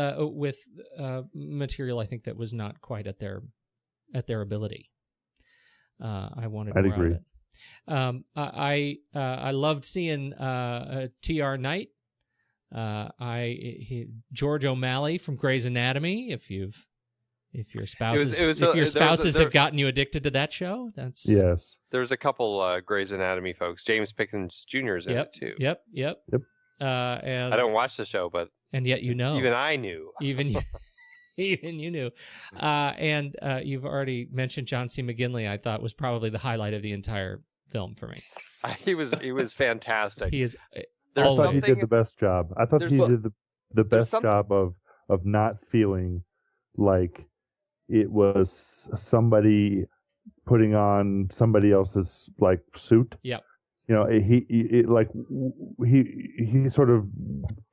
S3: material I think that was not quite at their ability. I wanted more of it. I loved seeing T.R. Knight. George O'Malley from Grey's Anatomy. If your spouses have gotten you addicted to that show, that's
S4: yes.
S2: There's a couple Grey's Anatomy folks. James Pickens Jr. is in it too.
S3: Yep.
S2: And I don't watch the show, but
S3: yet
S2: even I knew.
S3: Even you knew. And you've already mentioned John C. McGinley. I thought was probably the highlight of the entire film for me.
S2: He was fantastic.
S3: He is.
S4: I thought he did the best job. I thought he did the best job of not feeling like it was somebody putting on somebody else's suit.
S3: Yep.
S4: He sort of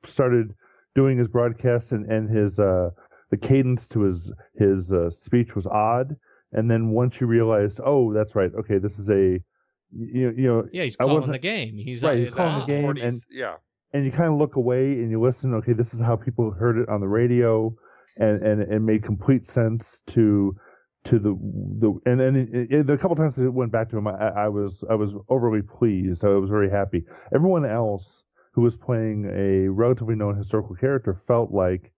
S4: started doing his broadcasts and his the cadence to his speech was odd, and then once you realized, oh, that's right, okay, this is a
S3: he's calling the game. He's calling
S4: the game, and you kind of look away and you listen. Okay, this is how people heard it on the radio, and it made complete sense to the couple times that it went back to him, I was overly pleased. I was very happy. Everyone else who was playing a relatively known historical character felt like,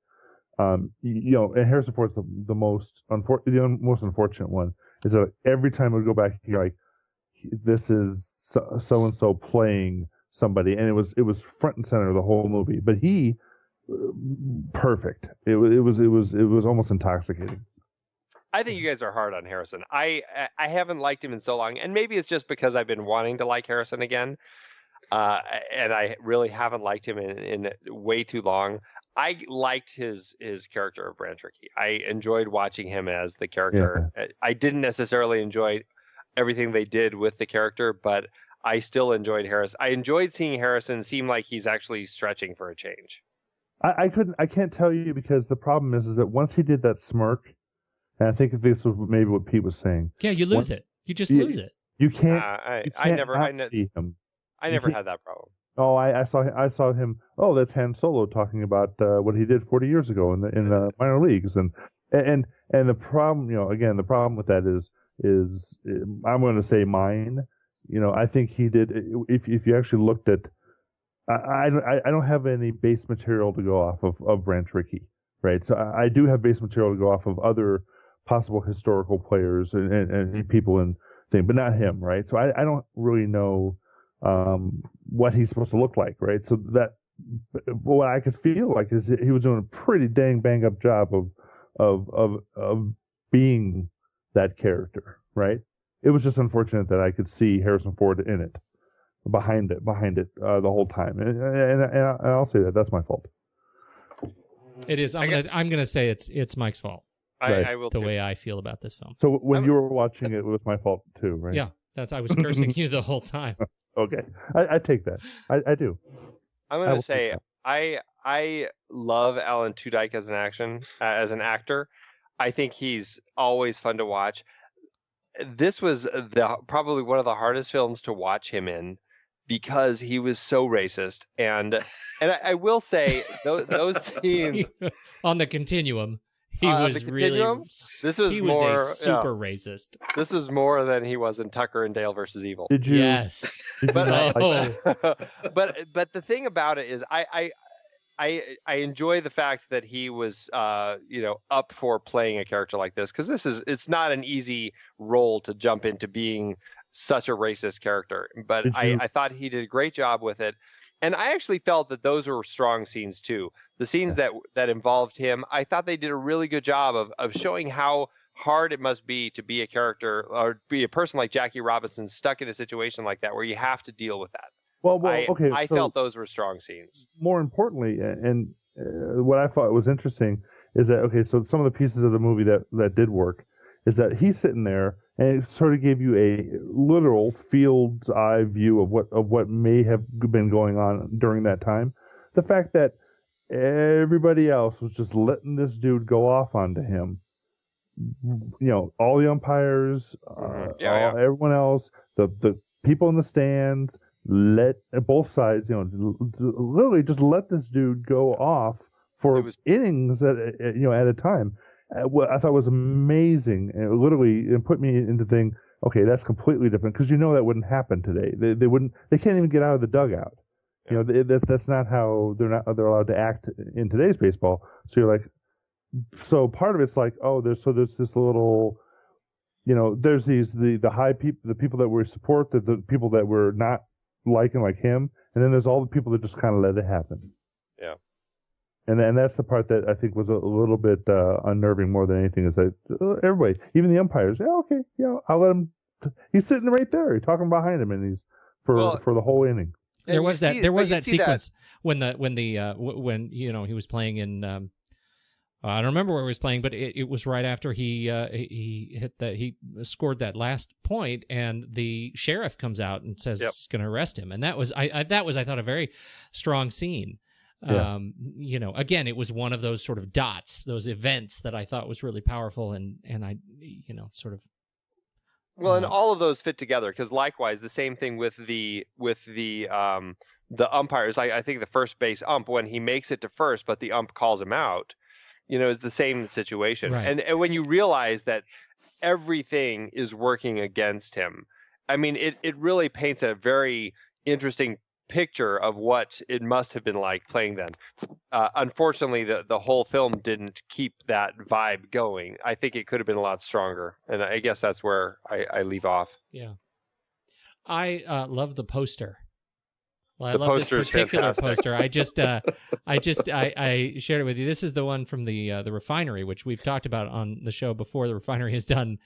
S4: and Harrison Ford's the most unfortunate one, is that every time we go back, you're like, this is so and so playing somebody, and it was front and center of the whole movie. But he, perfect. It was almost intoxicating.
S2: I think you guys are hard on Harrison. I haven't liked him in so long, and maybe it's just because I've been wanting to like Harrison again, and I really haven't liked him in way too long. I liked his character of Branch Rickey. I enjoyed watching him as the character. Yeah. I didn't necessarily enjoy everything they did with the character, but I still enjoyed Harrison. I enjoyed seeing Harrison seem like he's actually stretching for a change.
S4: I can't tell you, because the problem is that once he did that smirk, and I think this was maybe what Pete was saying.
S3: Yeah, you lose it. You just lose it.
S4: You can't. I never see him.
S2: I never had that problem.
S4: Oh, I saw him. Oh, that's Han Solo talking about what he did 40 years ago in the minor leagues, and the problem, again, the problem with that is I'm going to say mine. I think he did. If you actually looked at, I don't have any base material to go off of Branch Rickey, right? So I do have base material to go off of other possible historical players and people and things, but not him, right? So I don't really know what he's supposed to look like, right? So that what I could feel like is he was doing a pretty dang bang up job of being that character, right? It was just unfortunate that I could see Harrison Ford in it, behind it the whole time, and I'll say that's my fault.
S3: It is. I'm gonna say it's Mike's fault.
S2: I will
S3: the
S2: too.
S3: way I feel about this film.
S4: So when you were watching it was my fault too, right?
S3: Yeah, I was cursing you the whole time.
S4: Okay, I take that. I do.
S2: I'm gonna say I love Alan Tudyk as an actor. I think he's always fun to watch. This was probably one of the hardest films to watch him in because he was so racist. And I will say those scenes
S3: on the continuum, he was really.
S2: This was
S3: super racist.
S2: This was more than he was in Tucker and Dale versus Evil.
S4: Did you?
S3: Yes.
S2: But the thing about it is, I enjoy the fact that he was up for playing a character like this, because it's not an easy role to jump into, being such a racist character. But I thought he did a great job with it. And I actually felt that those were strong scenes too. The scenes that involved him, I thought they did a really good job of showing how hard it must be to be a character or be a person like Jackie Robinson stuck in a situation like that where you have to deal with that.
S4: Well, okay.
S2: I felt those were strong scenes.
S4: More importantly, and what I thought was interesting is that, okay, so some of the pieces of the movie that did work is that he's sitting there and it sort of gave you a literal field's eye view of what may have been going on during that time. The fact that everybody else was just letting this dude go off onto him. All the umpires, everyone else, the people in the stands, let both sides, literally just let this dude go off for innings at a time. What I thought was amazing, and it put me into thinking, okay, that's completely different, because that wouldn't happen today. They can't even get out of the dugout. Yeah. That's not how they're allowed to act in today's baseball. So you're like, so part of it's like, oh, there's this little, there's the high people, the people that we support, the people that we're not liking like him, and then there's all the people that just kind of let it happen.
S2: Yeah.
S4: And that's the part that I think was a little bit unnerving more than anything, is that everybody, even the umpires, okay, I'll let him. He's sitting right there. He's talking behind him, and he's for the whole inning.
S3: There was that sequence when he was playing in. I don't remember where he was playing, but it was right after he scored that last point, and the sheriff comes out and says he's going to arrest him, and that was I thought a very strong scene. Yeah. Again, it was one of those sort of dots, those events that I thought was really powerful, and I sort of.
S2: Well, and all of those fit together, because likewise, the same thing with the umpires. I think the first base ump, when he makes it to first, but the ump calls him out, is the same situation. Right. And when you realize that everything is working against him, I mean, it really paints a very interesting picture of what it must have been like playing then. Unfortunately, the whole film didn't keep that vibe going. I think it could have been a lot stronger, and I guess that's where I leave off.
S3: Yeah, I love the poster. Well, I
S2: the
S3: love this particular
S2: poster.
S3: I shared it with you. This is the one from the Refinery, which we've talked about on the show before. The Refinery has done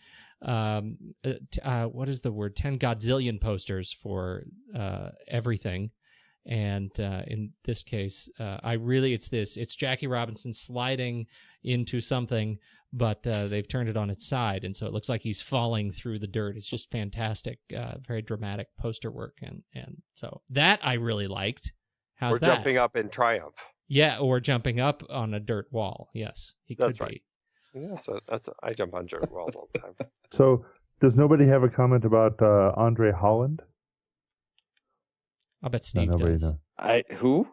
S3: what is the word? 10 godzillion posters for everything, and in this case, it's Jackie Robinson sliding into something, but they've turned it on its side, and so it looks like he's falling through the dirt. It's just fantastic, very dramatic poster work, and so that I really liked. How's that?
S2: Or jumping up in triumph.
S3: Yeah, or jumping up on a dirt wall. Yes, he could
S2: be. Yeah, I jump on dirt walls all the time.
S4: So, does nobody have a comment about Andre Holland?
S3: I bet Steve does.
S1: Who?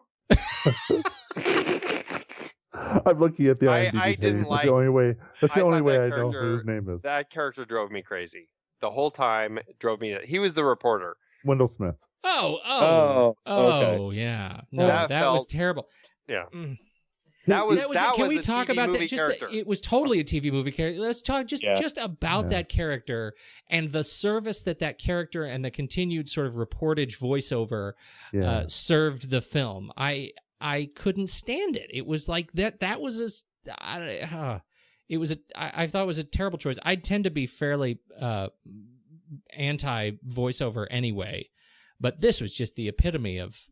S4: I'm looking at the IMDb
S2: I didn't
S4: page.
S2: like.
S4: That's the only way I know who his name is.
S2: That character drove me crazy. The whole time it drove me. He was the reporter.
S4: Wendell Smith.
S3: Oh, okay. Yeah. No, that was terrible.
S2: Yeah.
S3: Can we talk about that? It was totally a TV movie character. Let's talk just about that character and the service that character and the continued sort of reportage voiceover served the film. I couldn't stand it. It was like that. That was I thought it was a terrible choice. I tend to be fairly anti voiceover anyway, but this was just the epitome of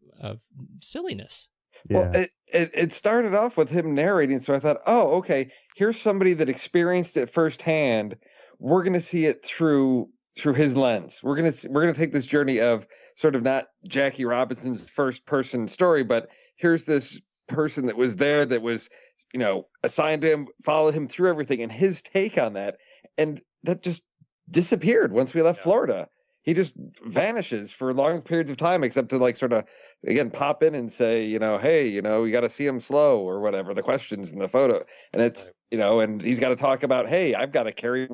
S3: silliness.
S1: Yeah. Well, it started off with him narrating, so I thought, oh, okay, here's somebody that experienced it firsthand. We're going to see it through his lens. We're gonna take this journey of sort of not Jackie Robinson's first person story, but here's this person that was there, that was, assigned to him, follow him through everything, and his take on that, and that just disappeared once we left Florida. He just vanishes for long periods of time, except to sort of again pop in and say, hey, you got to see him slow or whatever, the questions in the photo, and it's and he's got to talk about, hey, I have to carry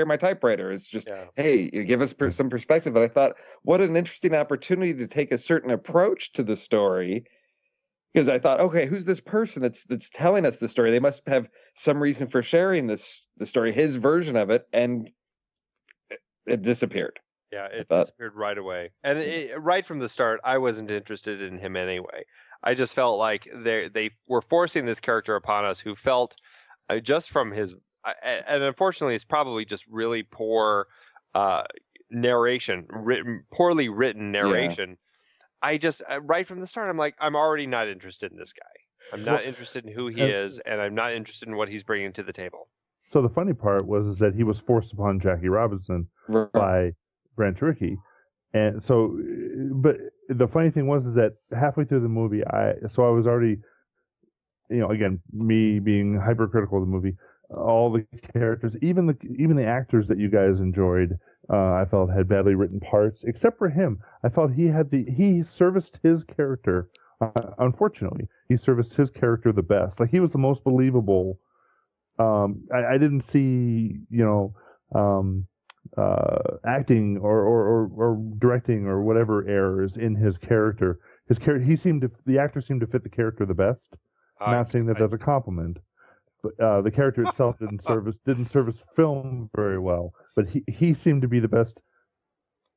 S1: my typewriter. It's just, hey, give us some perspective. But I thought, what an interesting opportunity to take a certain approach to the story, because I thought, okay, who's this person that's telling us the story? They must have some reason for sharing the story, his version of it, and it disappeared.
S2: Yeah, it disappeared right away. And right from the start, I wasn't interested in him anyway. I just felt like they were forcing this character upon us who felt, just from his... and unfortunately, it's probably just really poor narration, poorly written narration. Yeah. I just, right from the start, I'm like, I'm already not interested in this guy. I'm not interested in who he is, and I'm not interested in what he's bringing to the table.
S4: So the funny part was that he was forced upon Jackie Robinson by Branch Rickey, and so, but the funny thing was that halfway through the movie, I was already, again, me being hypercritical of the movie, all the characters, even the actors that you guys enjoyed, I felt had badly written parts, except for him. I felt he serviced his character. Unfortunately, he serviced his character the best. Like, he was the most believable. I didn't see, acting or directing or whatever errors in his character. The actor seemed to fit the character the best. I'm not saying that that's a compliment, but the character itself didn't service the film very well. But he seemed to be the best.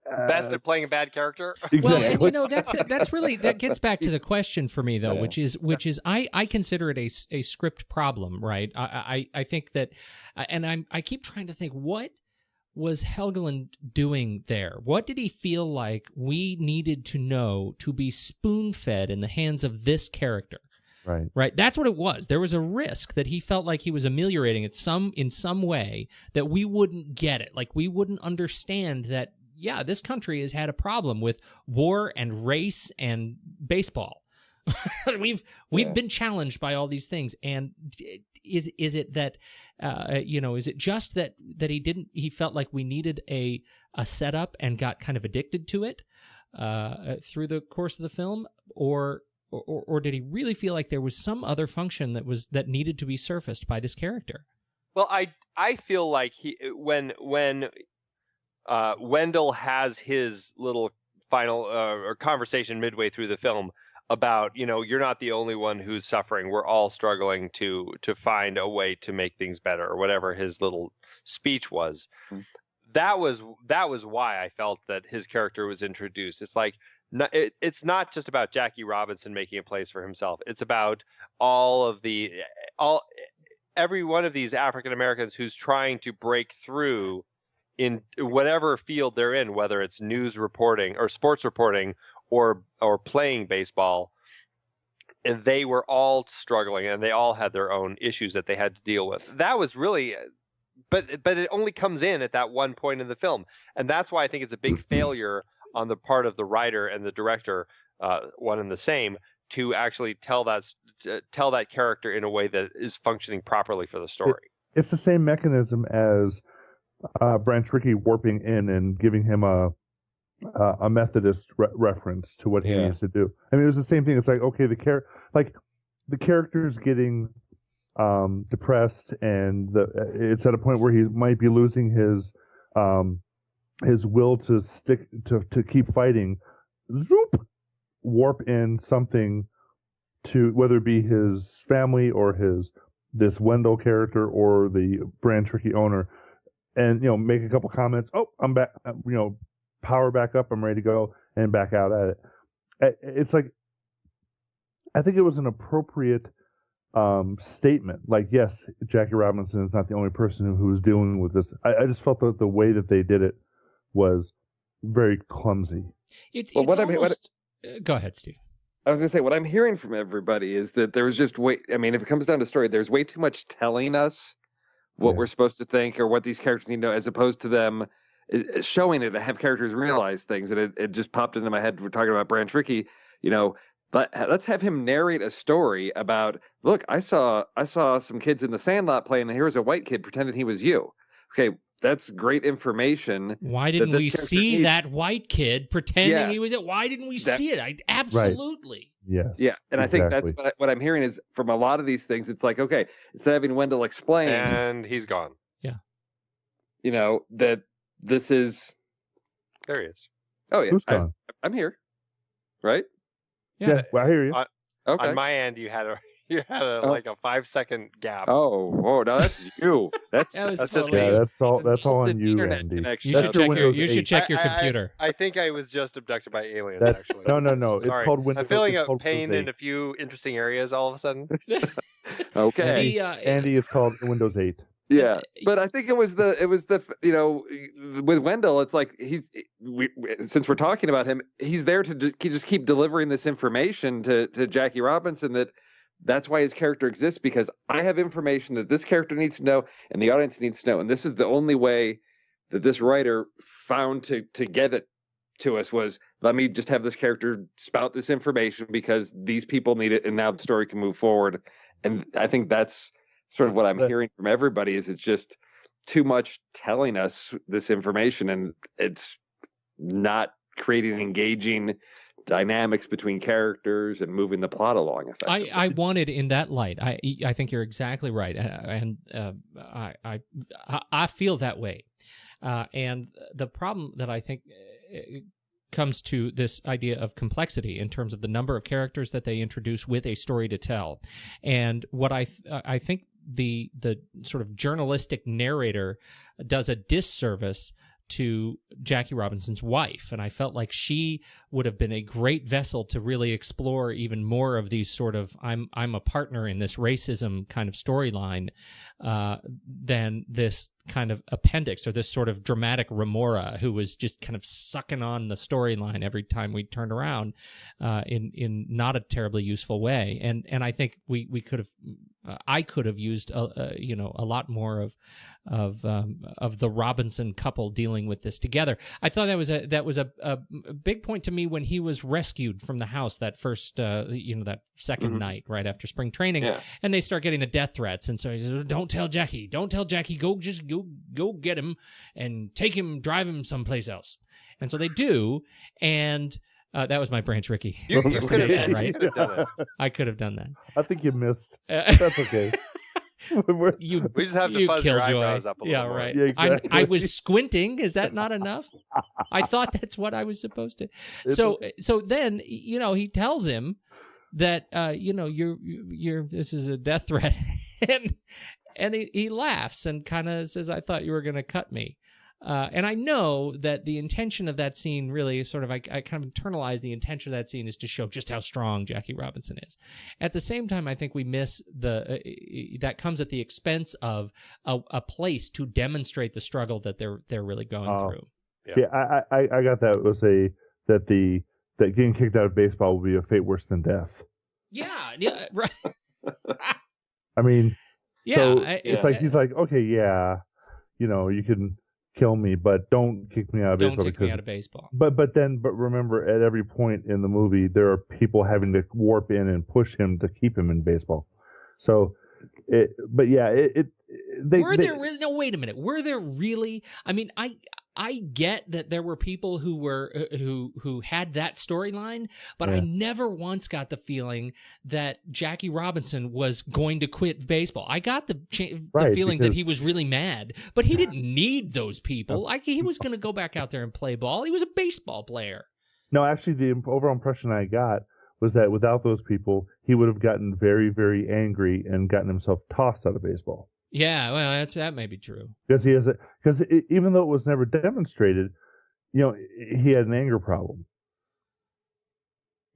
S2: Best at playing a bad character.
S4: Exactly.
S3: Well, and that's really, that gets back to the question for me though, which is I consider it a script problem, right? I think that, and I keep trying to think, what was Helgeland doing there? What did he feel like we needed to know to be spoon-fed in the hands of this character? Right. That's what it was. There was a risk that he felt like he was ameliorating it in some way, that we wouldn't get it. Like, we wouldn't understand that, yeah, this country has had a problem with war and race and baseball. We've been challenged by all these things, and is it that is it just that he felt like we needed a setup and got kind of addicted to it through the course of the film, or did he really feel like there was some other function that needed to be surfaced by this character?
S2: Well, I feel like when Wendell has his little final or conversation midway through the film about, you're not the only one who's suffering. We're all struggling to find a way to make things better, or whatever his little speech was. Mm-hmm. That was why I felt that his character was introduced. It's like, it's not just about Jackie Robinson making a place for himself. It's about every one of these African Americans who's trying to break through in whatever field they're in, whether it's news reporting or sports reporting or playing baseball. And they were all struggling, and they all had their own issues that they had to deal with. That was really, but it only comes in at that one point in the film. And that's why I think it's a big failure on the part of the writer and the director, one and the same, to actually tell that character in a way that is functioning properly for the story.
S4: It's the same mechanism as Branch Rickey warping in and giving him a Methodist reference to what he needs to do. I mean, it was the same thing. It's like, okay, the character's getting depressed, and it's at a point where he might be losing his will to stick to keep fighting. Zoop, warp in something to, whether it be his family or this Wendell character or the Branch Rickey owner, and make a couple comments. Oh, I'm back. Power back up. I'm ready to go, and back out at it. It's like, I think it was an appropriate statement. Like, yes, Jackie Robinson is not the only person who's dealing with this. I just felt that the way that they did it was very clumsy.
S3: Go ahead, Steve.
S1: I was going to say, what I'm hearing from everybody is that there's just if it comes down to story, there's way too much telling us what we're supposed to think or what these characters need to know, as opposed to them showing it to have characters realize things. And it just popped into my head. We're talking about Brian Tricky, but let's have him narrate a story about, look, I saw some kids in the Sandlot playing, and here was a white kid pretending he was you. Okay, that's great information.
S3: Why didn't we see that white kid pretending he was it? Why didn't we see it? Absolutely.
S4: Yes.
S1: Yeah, and exactly. I think that's what I'm hearing is from a lot of these things. It's like, okay, instead of having Wendell explain,
S2: and he's gone.
S3: Yeah.
S1: That this is.
S2: There he is.
S1: Oh yeah,
S4: Who's gone?
S1: I'm here. Right.
S4: Yeah, well, I hear you.
S2: On my end, you had a like a 5-second gap.
S1: Oh, no, that's you. That's
S3: just
S1: totally
S3: me.
S4: Yeah, that's all on you, Andy.
S3: You should check your computer.
S2: I think I was just abducted by aliens. Actually,
S4: no. It's called Windows.
S2: I'm feeling a pain in a few interesting areas all of a sudden.
S1: Okay,
S4: Andy, it's called Windows 8.
S1: Yeah, but I think it was the with Wendell, it's like since we're talking about him, he's there to just keep delivering this information to Jackie Robinson that's why his character exists, because I have information that this character needs to know and the audience needs to know, and this is the only way that this writer found to get it to us was, let me just have this character spout this information because these people need it, and now the story can move forward. And I think that's sort of what I'm hearing from everybody is it's just too much telling us this information, and it's not creating engaging dynamics between characters and moving the plot along.
S3: I wanted in that light. I think you're exactly right, and I feel that way. And the problem that I think comes to this idea of complexity in terms of the number of characters that they introduce with a story to tell, and what I think the sort of journalistic narrator does a disservice to Jackie Robinson's wife, and I felt like she would have been a great vessel to really explore even more of these sort of I'm a partner in this racism kind of storyline than this kind of appendix or this sort of dramatic remora who was just kind of sucking on the storyline every time we turned around in not a terribly useful way. And I think we could have I could have used a lot more of the Robinson couple dealing with this together. I thought that was a big point to me when he was rescued from the house that first that second night right after spring training, and they start getting the death threats, and so he says, don't tell Jackie, go get him and take him, drive him someplace else. And so they do, and that was my Branch Rickey.
S2: You could have done it.
S3: I could have done that.
S4: I think you missed. That's okay.
S2: We just have to fuzz your eyebrows up a little more.
S3: Right.
S4: Yeah, exactly.
S3: I was squinting. Is that not enough? I thought that's what I was supposed to. So then he tells him that you're this is a death threat, and he laughs and kind of says, I thought you were going to cut me. And I know that the intention of that scene really sort of, I kind of internalized the intention of that scene is to show just how strong Jackie Robinson is. At the same time, I think we miss that comes at the expense of a place to demonstrate the struggle that they're really going through.
S4: Yeah, I got that. It was that getting kicked out of baseball will be a fate worse than death.
S3: Yeah, right.
S4: I mean,
S3: yeah,
S4: it's like he's like, okay, yeah, you can kill me, but don't kick me out of baseball.
S3: Don't kick me out of baseball.
S4: But remember, at every point in the movie, there are people having to warp in and push him to keep him in baseball. So, were there really? No, wait a minute.
S3: Were there really? I mean, I get that there were people who had that storyline, but I never once got the feeling that Jackie Robinson was going to quit baseball. I got the feeling that he was really mad, but he didn't need those people. He was going to go back out there and play ball. He was a baseball player.
S4: No, actually, the overall impression I got was that without those people, he would have gotten very, very angry and gotten himself tossed out of baseball.
S3: Yeah, well, that may be true.
S4: Because even though it was never demonstrated, he had an anger problem.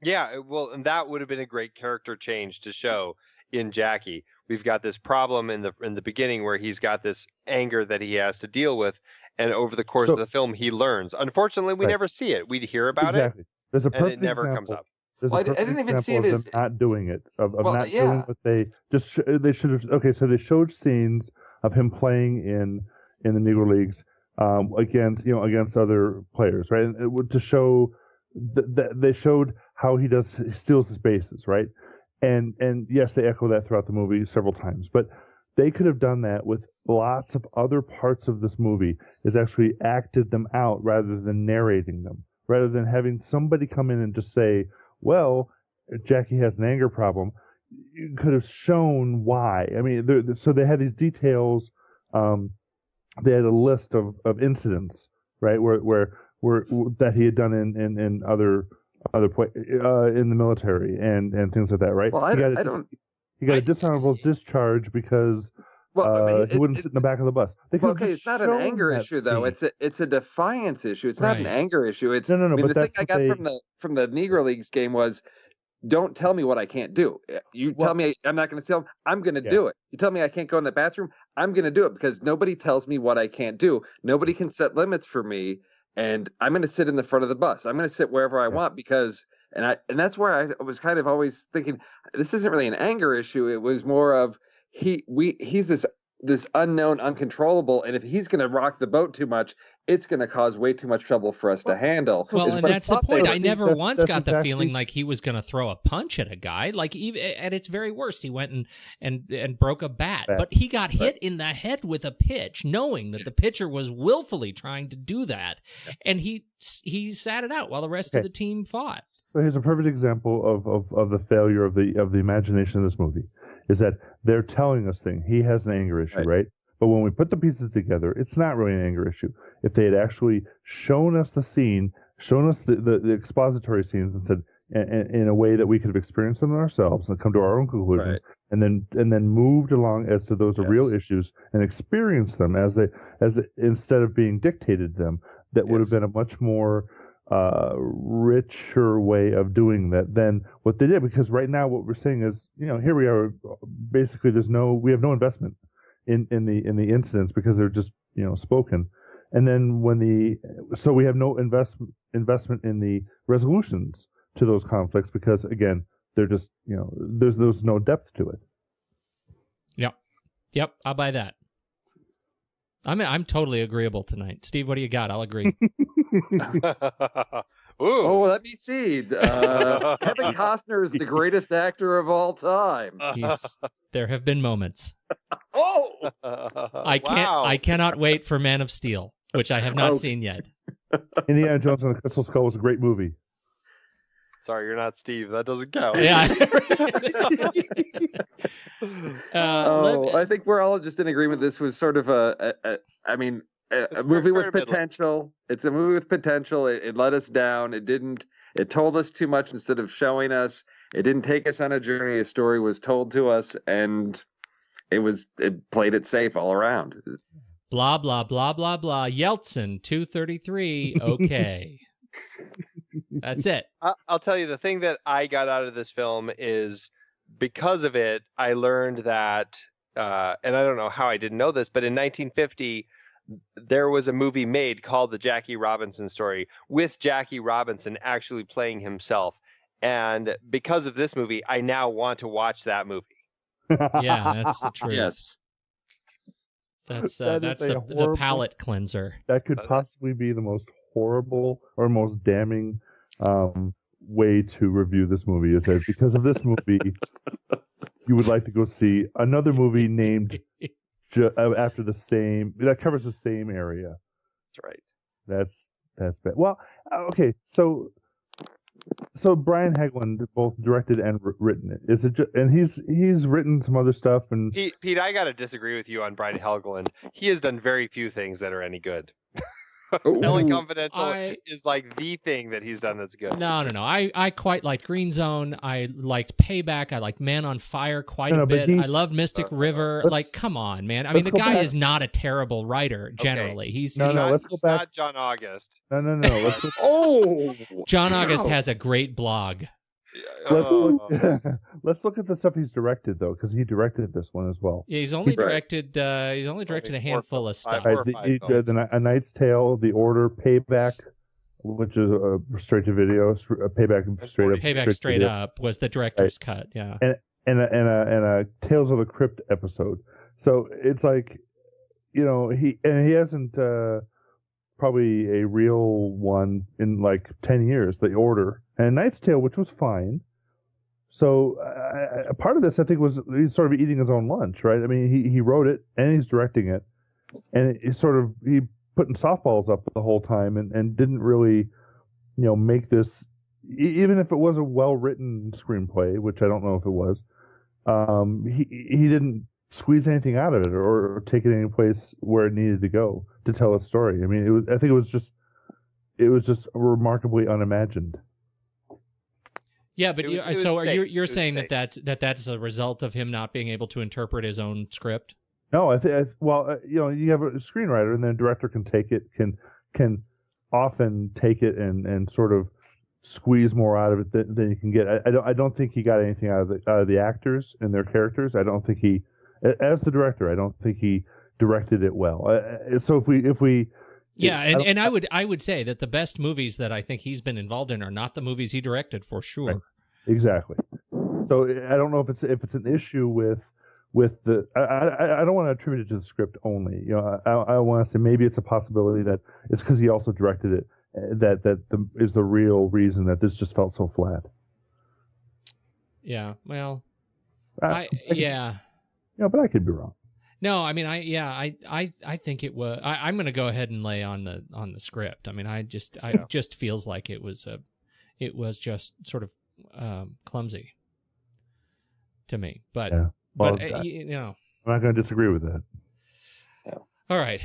S2: Yeah, well, and that would have been a great character change to show in Jackie, we've got this problem in the beginning where he's got this anger that he has to deal with, and over the course of the film he learns. Unfortunately, we never see it. We hear about it.
S4: There's a
S2: and it never comes up.
S4: There's a perfect example of them not doing it, of not doing what they just they should have. Okay, so they showed scenes of him playing in the Negro Leagues against other players, right? And to show that they showed how he steals his bases, right? And yes, they echo that throughout the movie several times, but they could have done that with lots of other parts of this movie, is actually acted them out rather than narrating them, rather than having somebody come in and just say, well, Jackie has an anger problem. You could have shown why. I mean, so they had these details. They had a list of incidents, right, where that he had done in other in the military and things like that, right?
S1: Well,
S4: he got a dishonorable discharge because he wouldn't sit in the back of the bus.
S1: It's not an anger issue though. It's a defiance issue. It's not an anger issue. It's no. The thing I got from the Negro Leagues game was, don't tell me what I can't do. You tell me I'm not going to sell. I'm going to do it. You tell me I can't go in the bathroom. I'm going to do it because nobody tells me what I can't do. Nobody can set limits for me, and I'm going to sit in the front of the bus. I'm going to sit wherever I want because, and that's where I was kind of always thinking, this isn't really an anger issue. It was more of he's this unknown, uncontrollable, and if he's going to rock the boat too much, it's going to cause way too much trouble for us to handle.
S3: Well, and that's the point. I never once got the feeling like he was going to throw a punch at a guy. Like, even at its very worst, he went and broke a bat. But he got hit in the head with a pitch, knowing that the pitcher was willfully trying to do that, and he sat it out while the rest of the team fought.
S4: So here's a perfect example of the failure of the imagination of this movie. Is that they're telling us things. He has an anger issue, right? But when we put the pieces together, it's not really an anger issue. If they had actually shown us the scene, shown us the expository scenes, and said in a way that we could have experienced them ourselves and come to our own conclusions, and then moved along as to those are real issues and experienced them as instead of being dictated them, that would have been a much more richer way of doing that than what they did. Because right now what we're saying is, here we are, basically we have no investment in the incidents because they're just spoken, and then so we have no investment in the resolutions to those conflicts because again they're just there's no depth to it.
S3: Yep, I'll buy that. I'm totally agreeable tonight. Steve, what do you got? I'll agree.
S1: Oh, let me see. Kevin Costner is the greatest actor of all time.
S3: There have been moments.
S1: I
S3: cannot wait for Man of Steel, which I have not seen yet.
S4: Indiana Jones and the Crystal Skull was a great movie.
S2: Sorry, you're not Steve. That doesn't count.
S3: Yeah.
S1: I think we're all just in agreement. This was sort of a movie with potential. It's a movie with potential. It let us down. It told us too much instead of showing us. It didn't take us on a journey. A story was told to us, and it played it safe all around.
S3: Blah, blah, blah, blah, blah. Yeltsin, 233. Okay. That's it.
S2: I'll tell you, the thing that I got out of this film is because of it, I learned that, and I don't know how I didn't know this, but in 1950, there was a movie made called The Jackie Robinson Story with Jackie Robinson actually playing himself. And because of this movie, I now want to watch that movie.
S3: Yeah, that's the truth.
S1: Yes.
S3: That's the palate cleanser.
S4: That could possibly be the most horrible or most damning way to review this movie, is that because of this movie you would like to go see another movie named after the same, that covers the same area.
S2: That's right.
S4: That's bad. Well, okay, so Brian Helgeland both directed and written it. Is it and he's written some other stuff. And
S2: Pete, I gotta disagree with you on Brian Helgeland. He has done very few things that are any good. L.A. Confidential is like the thing that he's done that's good.
S3: No. I quite liked Green Zone. I liked Payback. I liked Man on Fire quite a bit. I loved Mystic River. Come on, man. I mean, the guy is not a terrible writer generally. He's
S4: let's go back.
S2: Not John August.
S4: No. Let's go.
S3: John August has a great blog.
S4: let's look at the stuff he's directed though, because he directed this one as well.
S3: Yeah, he's only directed a handful of stuff.
S4: A Knight's Tale, The Order, Payback, which is a straight to video, Payback
S3: straight up was the director's cut, yeah,
S4: and a Tales of the Crypt episode. So it's like, he hasn't probably a real one in like 10 years, The Order, and Knight's Tale, which was fine. So part of this, I think, was he's sort of eating his own lunch, right? I mean, he wrote it and he's directing it, and he putting softballs up the whole time and didn't really, make this, even if it was a well-written screenplay, which I don't know if it was, he didn't squeeze anything out of it or take it any place where it needed to go to tell a story. I mean, I think it was just remarkably unimagined.
S3: Yeah, but you're saying that that's a result of him not being able to interpret his own script?
S4: No, you have a screenwriter, and then a director can take it, can often take it and sort of squeeze more out of it than you can get. I don't think he got anything out of the actors and their characters. I don't think he, as the director, I don't think he directed it well. So if we
S3: yeah, and I would say that the best movies that I think he's been involved in are not the movies he directed, for sure.
S4: Right. Exactly. So I don't know if it's an issue with the. I don't want to attribute it to the script only. I want to say maybe it's a possibility that it's because he also directed it that is the real reason that this just felt so flat.
S3: Yeah. Well.
S4: But I could be wrong.
S3: No, I mean, I think it was. I'm going to go ahead and lay on the script. I mean, just feels like it was just sort of clumsy to me. But I'm
S4: not going to disagree with that.
S3: Yeah. All right,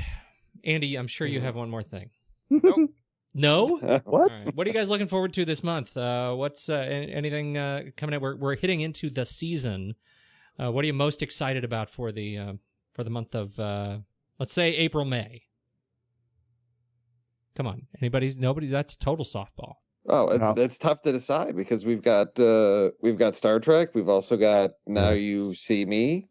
S3: Andy, I'm sure you have one more thing.
S2: Nope.
S3: No?
S4: What?
S3: Right. What are you guys looking forward to this month? What's anything coming up? We're hitting into the season. What are you most excited about for the month of, let's say, April, May? Come on. Nobody's, that's total softball.
S1: Oh, it's tough to decide because we've got Star Trek. We've also got Now You See Me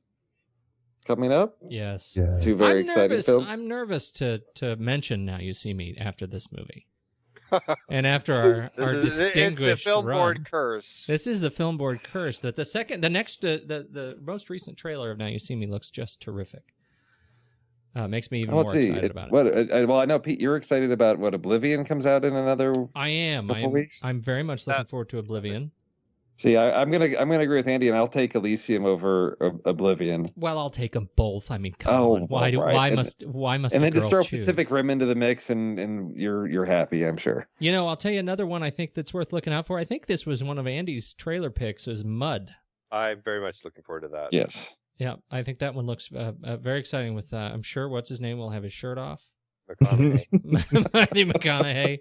S1: coming up.
S3: Yes.
S1: Two very exciting films.
S3: I'm nervous to mention Now You See Me after this movie. And after our distinguished
S2: the film
S3: run,
S2: board curse.
S3: This is the film board curse. That the most recent trailer of Now You See Me looks just terrific. Makes me even more excited about it.
S1: Well, I know, Pete, you're excited about what Oblivion comes out in another.
S3: I am.
S1: Weeks?
S3: I'm very much looking forward to Oblivion.
S1: See, I'm gonna agree with Andy, and I'll take Elysium over Oblivion.
S3: Well, I'll take them both. I mean, come on. Why must? And
S1: then just throw
S3: choose?
S1: Pacific Rim into the mix, and you're happy, I'm sure.
S3: I'll tell you another one I think that's worth looking out for. I think this was one of Andy's trailer picks. Was Mud. I'm
S2: very much looking forward to that.
S1: Yes.
S3: Yeah, I think that one looks very exciting. With I'm sure what's his name will have his shirt off. McConaughey.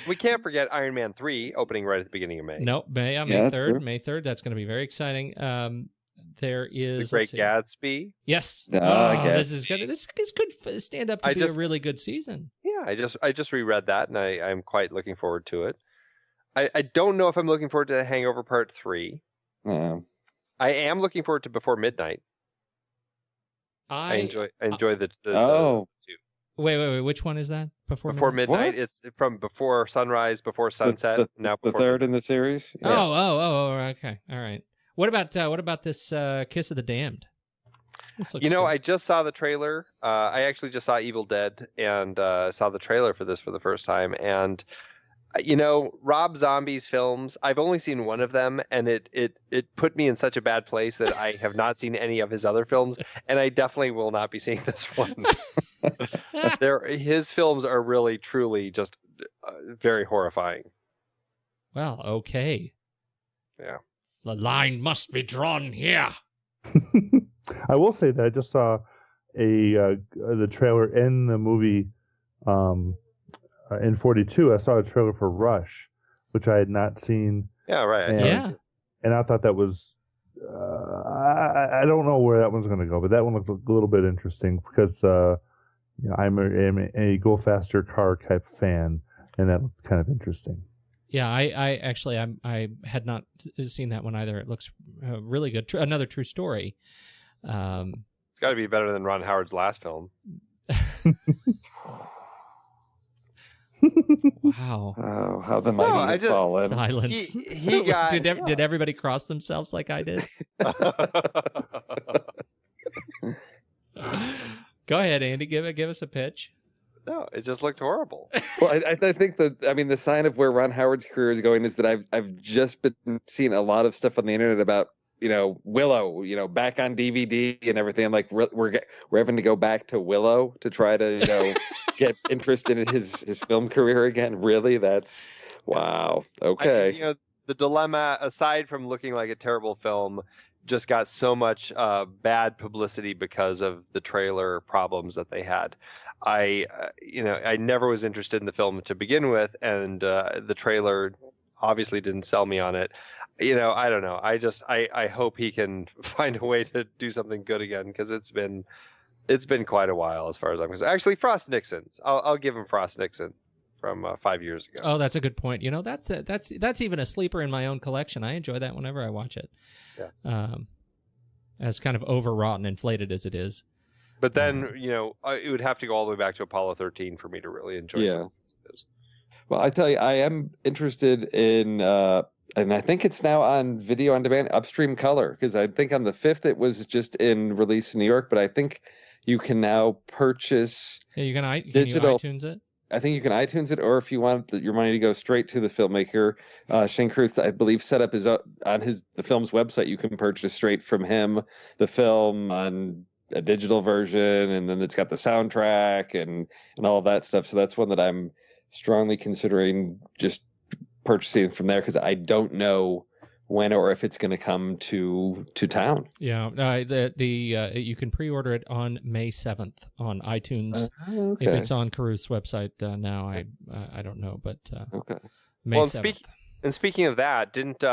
S2: We can't forget Iron Man 3 opening right at the beginning of May.
S3: Nope, May 3rd. May 3rd. That's going to be very exciting. There is
S2: The Great Gatsby.
S3: Yes. This is good. This could stand up to be a really good season.
S2: Yeah, I just reread that, and I'm quite looking forward to it. I don't know if I'm looking forward to Hangover Part 3. I am looking forward to Before Midnight. I enjoy the two.
S3: Wait. Which one is that?
S2: Before Midnight. What? It's from Before Sunrise, Before Sunset. Now
S1: the third in the series.
S3: Yes. Oh. Okay. All right. What about this Kiss of the Damned?
S2: Good. I just saw the trailer. I actually just saw Evil Dead and saw the trailer for this for the first time. And Rob Zombie's films, I've only seen one of them, and it put me in such a bad place that I have not seen any of his other films, and I definitely will not be seeing this one. His films are really, truly just very horrifying.
S3: Well, okay.
S2: Yeah.
S3: The line must be drawn here.
S4: I will say that I just saw the trailer in the movie in 42. I saw a trailer for Rush, which I had not seen.
S2: Yeah, right.
S4: And I thought that was I don't know where that one's going to go, but that one looked a little bit interesting because I'm a Go Faster Car type fan, and that looked kind of interesting.
S3: Yeah, I actually I had not seen that one either. It looks really good. Another true story.
S2: It's got to be better than Ron Howard's last film.
S3: Wow.
S1: Oh, how the mighty have fallen.
S3: Silence.
S2: He got...
S3: Did everybody cross themselves like I did? Go ahead, Andy. Give us a pitch.
S2: No, it just looked horrible.
S1: Well, I think the sign of where Ron Howard's career is going is that I've just been seeing a lot of stuff on the internet about, Willow, back on DVD and everything. Like we're having to go back to Willow to try to, get interested in his film career again. Really? That's wow. Okay.
S2: The dilemma, aside from looking like a terrible film, just got so much bad publicity because of the trailer problems that they had. I never was interested in the film to begin with, and the trailer obviously didn't sell me on it. I don't know. I hope he can find a way to do something good again, because it's been quite a while as far as I'm concerned. Actually, Frost Nixon's. I'll give him Frost Nixon from 5 years ago.
S3: Oh, that's a good point. That's even a sleeper in my own collection. I enjoy that whenever I watch it.
S2: Yeah.
S3: As kind of overwrought and inflated as it is.
S2: But then, it would have to go all the way back to Apollo 13 for me to really enjoy something.
S1: Well, I tell you, I am interested in, and I think it's now on video on demand, Upstream Color, because I think on the 5th it was just in release in New York, but I think you can now purchase
S3: digital. You iTunes it?
S1: I think you can iTunes it, or if you want your money to go straight to the filmmaker, Shane Carruth, I believe, set up on the film's website. You can purchase straight from him the film on a digital version, and then it's got the soundtrack and all of that stuff. So that's one that I'm strongly considering just purchasing from there, because I don't know when or if it's going to come to town.
S3: Yeah, you can pre-order it on May 7th on iTunes.
S1: Okay.
S3: If it's on Carruth's website now, I don't know, but
S1: okay.
S3: May 7th.
S2: And speaking of that, didn't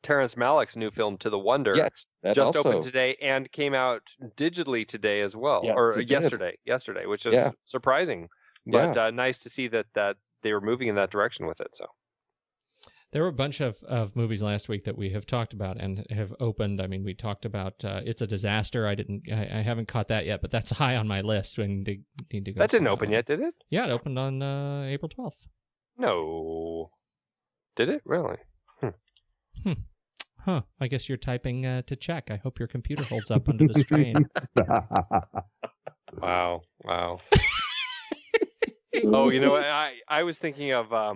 S2: Terrence Malick's new film To the Wonder just opened today and came out digitally today as well, or yesterday, which is surprising, but nice to see that they were moving in that direction with it. So
S3: there were a bunch of movies last week that we have talked about and have opened. I mean, we talked about It's a Disaster. I haven't caught that yet, but that's high on my list. We need to go.
S2: That didn't open yet, did it?
S3: Yeah, it opened on April 12th.
S2: No, did it really?
S3: Huh. I guess you're typing to check. I hope your computer holds up under the strain.
S2: Wow. Oh, you know what? I was thinking of I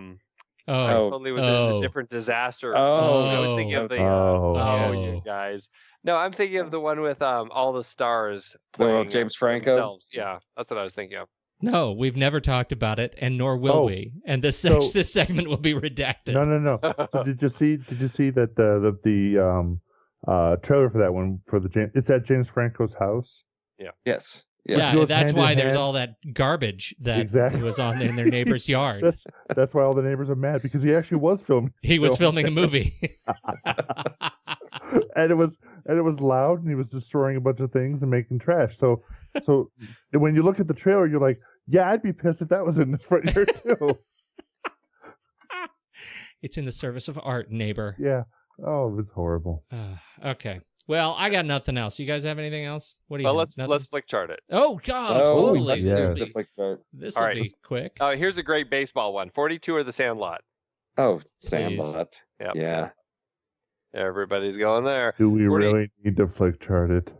S2: totally was in a different disaster. I was thinking of the you guys. No, I'm thinking of the one with all the stars playing
S1: James Franco.
S2: Themselves. Yeah, that's what I was thinking of.
S3: No, we've never talked about it, and nor will we. And this segment will be redacted.
S4: No. So did you see that the trailer for that one it's at James Franco's house?
S2: Yeah.
S1: Yes.
S3: Yeah, that's why there's all that garbage that was on in their neighbor's yard.
S4: That's why all the neighbors are mad, because he actually was filming.
S3: He was filming a movie.
S4: and it was loud, and he was destroying a bunch of things and making trash. So when you look at the trailer, you're like, yeah, I'd be pissed if that was in the front yard too.
S3: It's in the service of art, neighbor.
S4: Yeah. Oh, it's horrible.
S3: Okay. Well, I got nothing else. You guys have anything else? What do you?
S2: Let's flick chart it.
S3: Oh God, totally.
S1: This
S3: will be quick.
S2: Oh, here's a great baseball one. 42 or the Sandlot.
S1: Oh, Sandlot.
S2: Yep,
S1: yeah.
S2: Sandlot. Everybody's going there.
S4: Do we really need to flick chart it?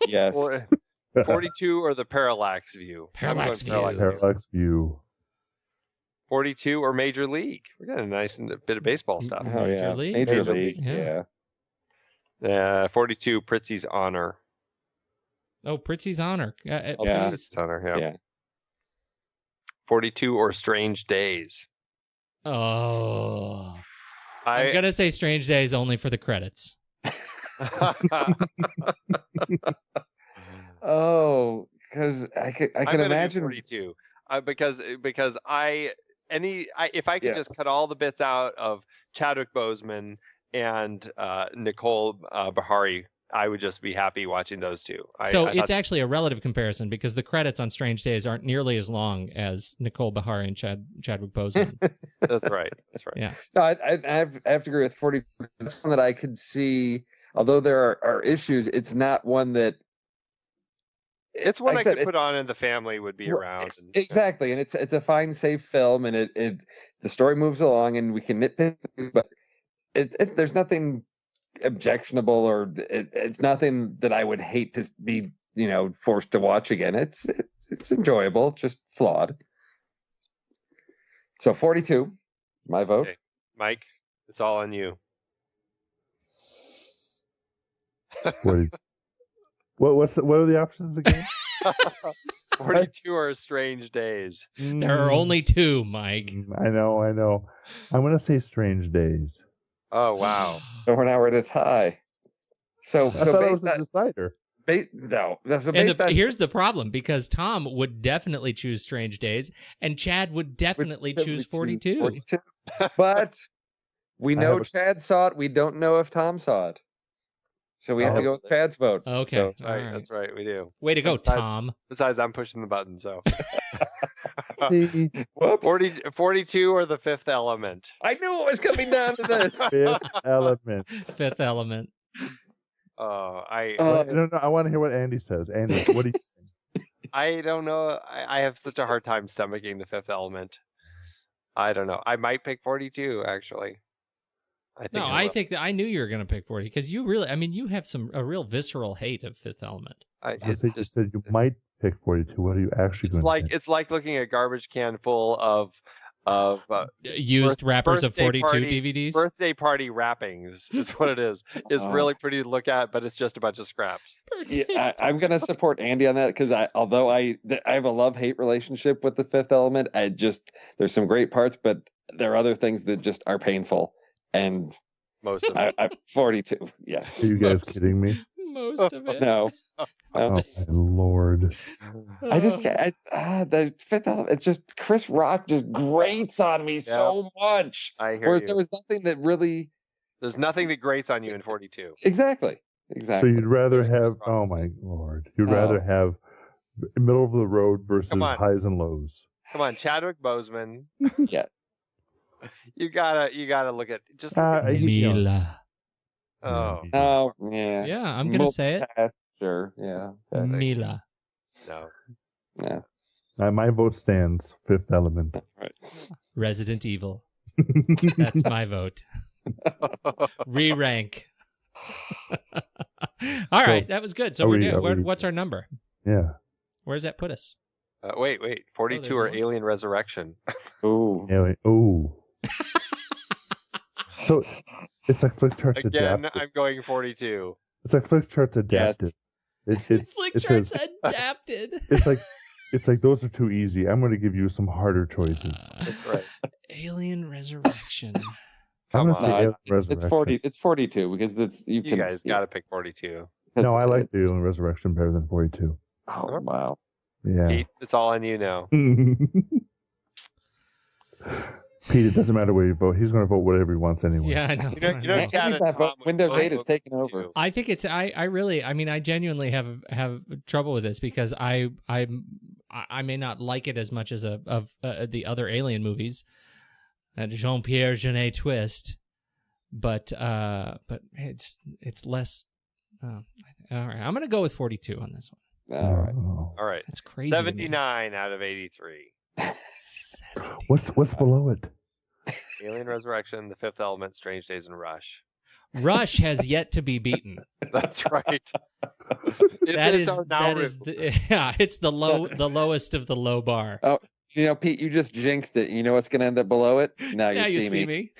S1: Yes.
S2: 42 or the Parallax View.
S3: Parallax
S4: View.
S2: 42 or Major League. We got a nice bit of baseball stuff.
S1: Oh, yeah. Major League. Yeah.
S2: 42, Pritzi's Honor.
S3: Oh, Pritzi's Honor.
S2: Pritzi's Honor, yeah. 42 or Strange Days.
S3: Oh. I'm going to say Strange Days only for the credits.
S1: Oh, because I can imagine
S2: 42. Because if I could just cut all the bits out of Chadwick Boseman and Nicole Beharie I would just be happy watching those two.
S3: It's actually a relative comparison because the credits on Strange Days aren't nearly as long as Nicole Beharie and Chadwick Boseman.
S2: That's right.
S3: Yeah.
S1: No, I have to agree with 40. It's one that I could see, although there are issues, it's not one that.
S2: It's one I could put on and the family would be around.
S1: Exactly, and it's a fine, safe film, and the story moves along, and we can nitpick, but there's nothing objectionable, or it's nothing that I would hate to be forced to watch again. It's enjoyable, just flawed. So 42, my vote.
S2: Okay. Mike, it's all on you.
S4: What are the options again?
S2: 42 are Strange Days.
S3: There are only 2, Mike.
S4: I know. I'm going to say Strange Days.
S2: Oh, wow.
S1: So we're at a tie. So
S4: I thought it was a decider.
S3: Here's the problem, because Tom would definitely choose Strange Days, and Chad would definitely choose 42.
S1: But we know Chad saw it. We don't know if Tom saw it. So we have to go with Chad's vote.
S3: Okay.
S1: So,
S2: That's right. We do.
S3: Way to go, Tom.
S2: Besides, I'm pushing the button, so.
S4: See,
S2: 42 or The Fifth Element?
S1: I knew it was coming down to this.
S3: Fifth Element.
S2: I
S4: don't know. I want to hear what Andy says. Andy, what do you think?
S2: I don't know. I have such a hard time stomaching The Fifth Element. I don't know. I might pick 42, actually.
S3: I think that I knew you were going to pick 40 because you really, you have a real visceral hate of Fifth Element.
S4: I think you said you might pick 42. What are you actually going to pick?
S2: It's like looking at a garbage can full of
S3: used wrappers of 42 DVDs.
S2: Birthday party wrappings is what it is. It's really pretty to look at, but it's just a bunch of scraps.
S1: Yeah, I'm going to support Andy on that because although I have a love-hate relationship with The Fifth Element, there's some great parts, but there are other things that just are painful. And
S2: most of it.
S1: 42, yes.
S4: Are you guys kidding me?
S3: Most of it.
S1: No.
S4: Oh my Lord.
S1: I just can't. It's the Fifth Element. It's just Chris Rock just grates on me so much.
S2: Whereas
S1: there was nothing that really.
S2: There's nothing that grates on you in 42.
S1: Exactly.
S4: So you'd rather have? Oh my Lord. You'd rather have middle of the road versus highs and lows.
S2: Come on, Chadwick Boseman.
S1: Yes.
S2: You gotta look at
S3: Mila.
S2: Oh
S1: yeah.
S3: Yeah, I'm gonna say it.
S1: Sure. Yeah.
S3: Okay. Mila.
S2: No.
S1: Yeah.
S4: My vote stands. Fifth Element.
S1: Right.
S3: Resident Evil. That's my vote. Re-rank. All right, that was good. So what's our number?
S4: Yeah.
S3: Where does that put us?
S2: Wait. 42 or Alien Resurrection?
S1: Ooh.
S4: Alien. Ooh. So it's like Flick Charts
S2: Again,
S4: adapted.
S2: I'm going 42.
S4: It's like Flick Charts adapted.
S1: Yes.
S3: Flick Charts adapted.
S4: It's like those are too easy. I'm going to give you some harder choices.
S2: That's right.
S3: Alien Resurrection.
S2: Come
S4: on.
S1: No, it's 40. It's 42 because you
S2: guys got to pick 42.
S4: No, I like the Alien Resurrection better than 42.
S1: Oh wow.
S4: Yeah.
S2: Pete, it's all on you now.
S4: Pete, it doesn't matter where you vote. He's going to vote whatever he wants anyway.
S3: Yeah, I know.
S2: You know
S1: Windows 8 is taking over.
S3: I think it's. I genuinely have trouble with this because I may not like it as much as the other Alien movies, Jean-Pierre Jeunet twist, but it's less. All right, I'm going to go with 42 on this one.
S1: All
S2: right.
S3: That's crazy.
S2: 79 out of 83.
S4: What's below it?
S2: Alien Resurrection, The Fifth Element, Strange Days, and Rush.
S3: Rush has yet to be beaten.
S2: That's right.
S3: It's the lowest of the low bar.
S1: Oh, Pete, you just jinxed it. You know what's going to end up below it? Now you see me.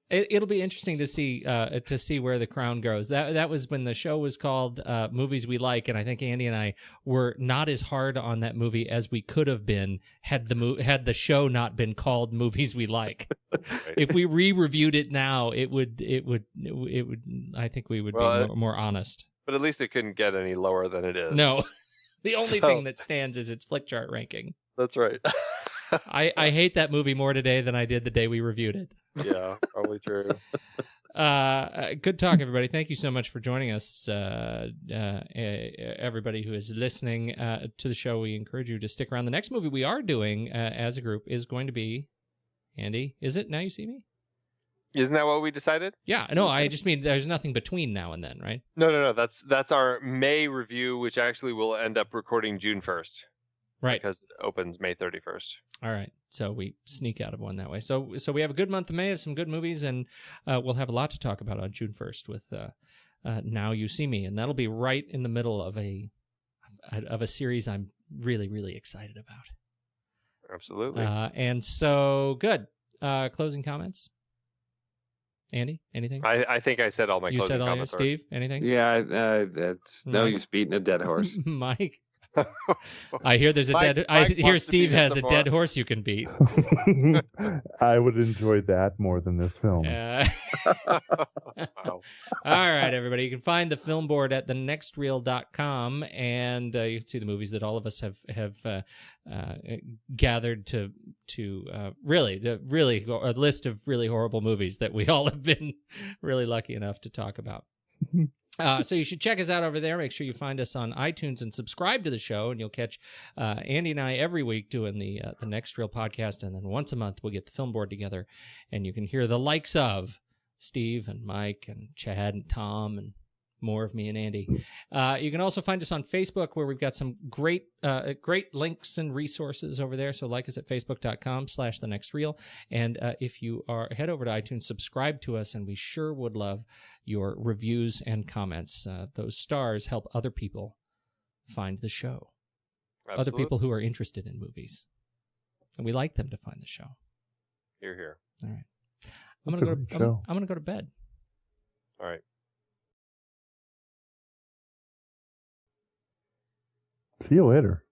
S3: It'll be interesting to see where the crown goes. That was when the show was called Movies We Like, and I think Andy and I were not as hard on that movie as we could have been had the show not been called Movies We Like.
S2: Right.
S3: If we re-reviewed it now, it would. I think we would be more honest.
S2: But at least it couldn't get any lower than it is.
S3: No, the only thing that stands is its Flick Chart ranking.
S2: That's right.
S3: I hate that movie more today than I did the day we reviewed it.
S2: Yeah, probably true.
S3: Good talk, everybody. Thank you so much for joining us. Everybody who is listening to the show, we encourage you to stick around. The next movie we are doing as a group is going to be, Andy, is it Now You See Me?
S2: Isn't that what we decided?
S3: Yeah, no, I just mean there's nothing between now and then, right?
S2: No. That's our May review, which actually will end up recording June 1st.
S3: Right.
S2: Because it opens May 31st.
S3: All right. So we sneak out of one that way. So we have a good month of May of some good movies, and we'll have a lot to talk about on June 1st with Now You See Me, and that'll be right in the middle of a series I'm really, really excited about.
S2: Absolutely.
S3: And so, good. Closing comments? Andy, anything?
S2: I think I said all my closing comments.
S3: You said all yours. Steve, anything?
S1: Yeah, that's no use beating a dead horse.
S3: Mike? I hear there's a I hear Steve has a dead horse you can beat.
S4: I would enjoy that more than this film.
S2: Wow.
S3: All right, everybody. You can find the film board at thenextreel.com, and you can see the movies that all of us have gathered to really a list of really horrible movies that we all have been really lucky enough to talk about. So you should check us out over there. Make sure you find us on iTunes and subscribe to the show, and you'll catch Andy and I every week doing the Next Reel podcast. And then once a month, we'll get the film board together, and you can hear the likes of Steve and Mike and Chad and Tom and more of me and Andy. You can also find us on Facebook, where we've got some great links and resources over there. So like us at facebook.com/thenextreel. And if you head over to iTunes, subscribe to us, and we sure would love your reviews and comments. Those stars help other people find the show.
S2: Absolutely.
S3: Other people who are interested in movies. And we like them to find the show.
S2: Hear, hear.
S3: All right. I'm gonna go to bed.
S2: All right.
S4: See you later.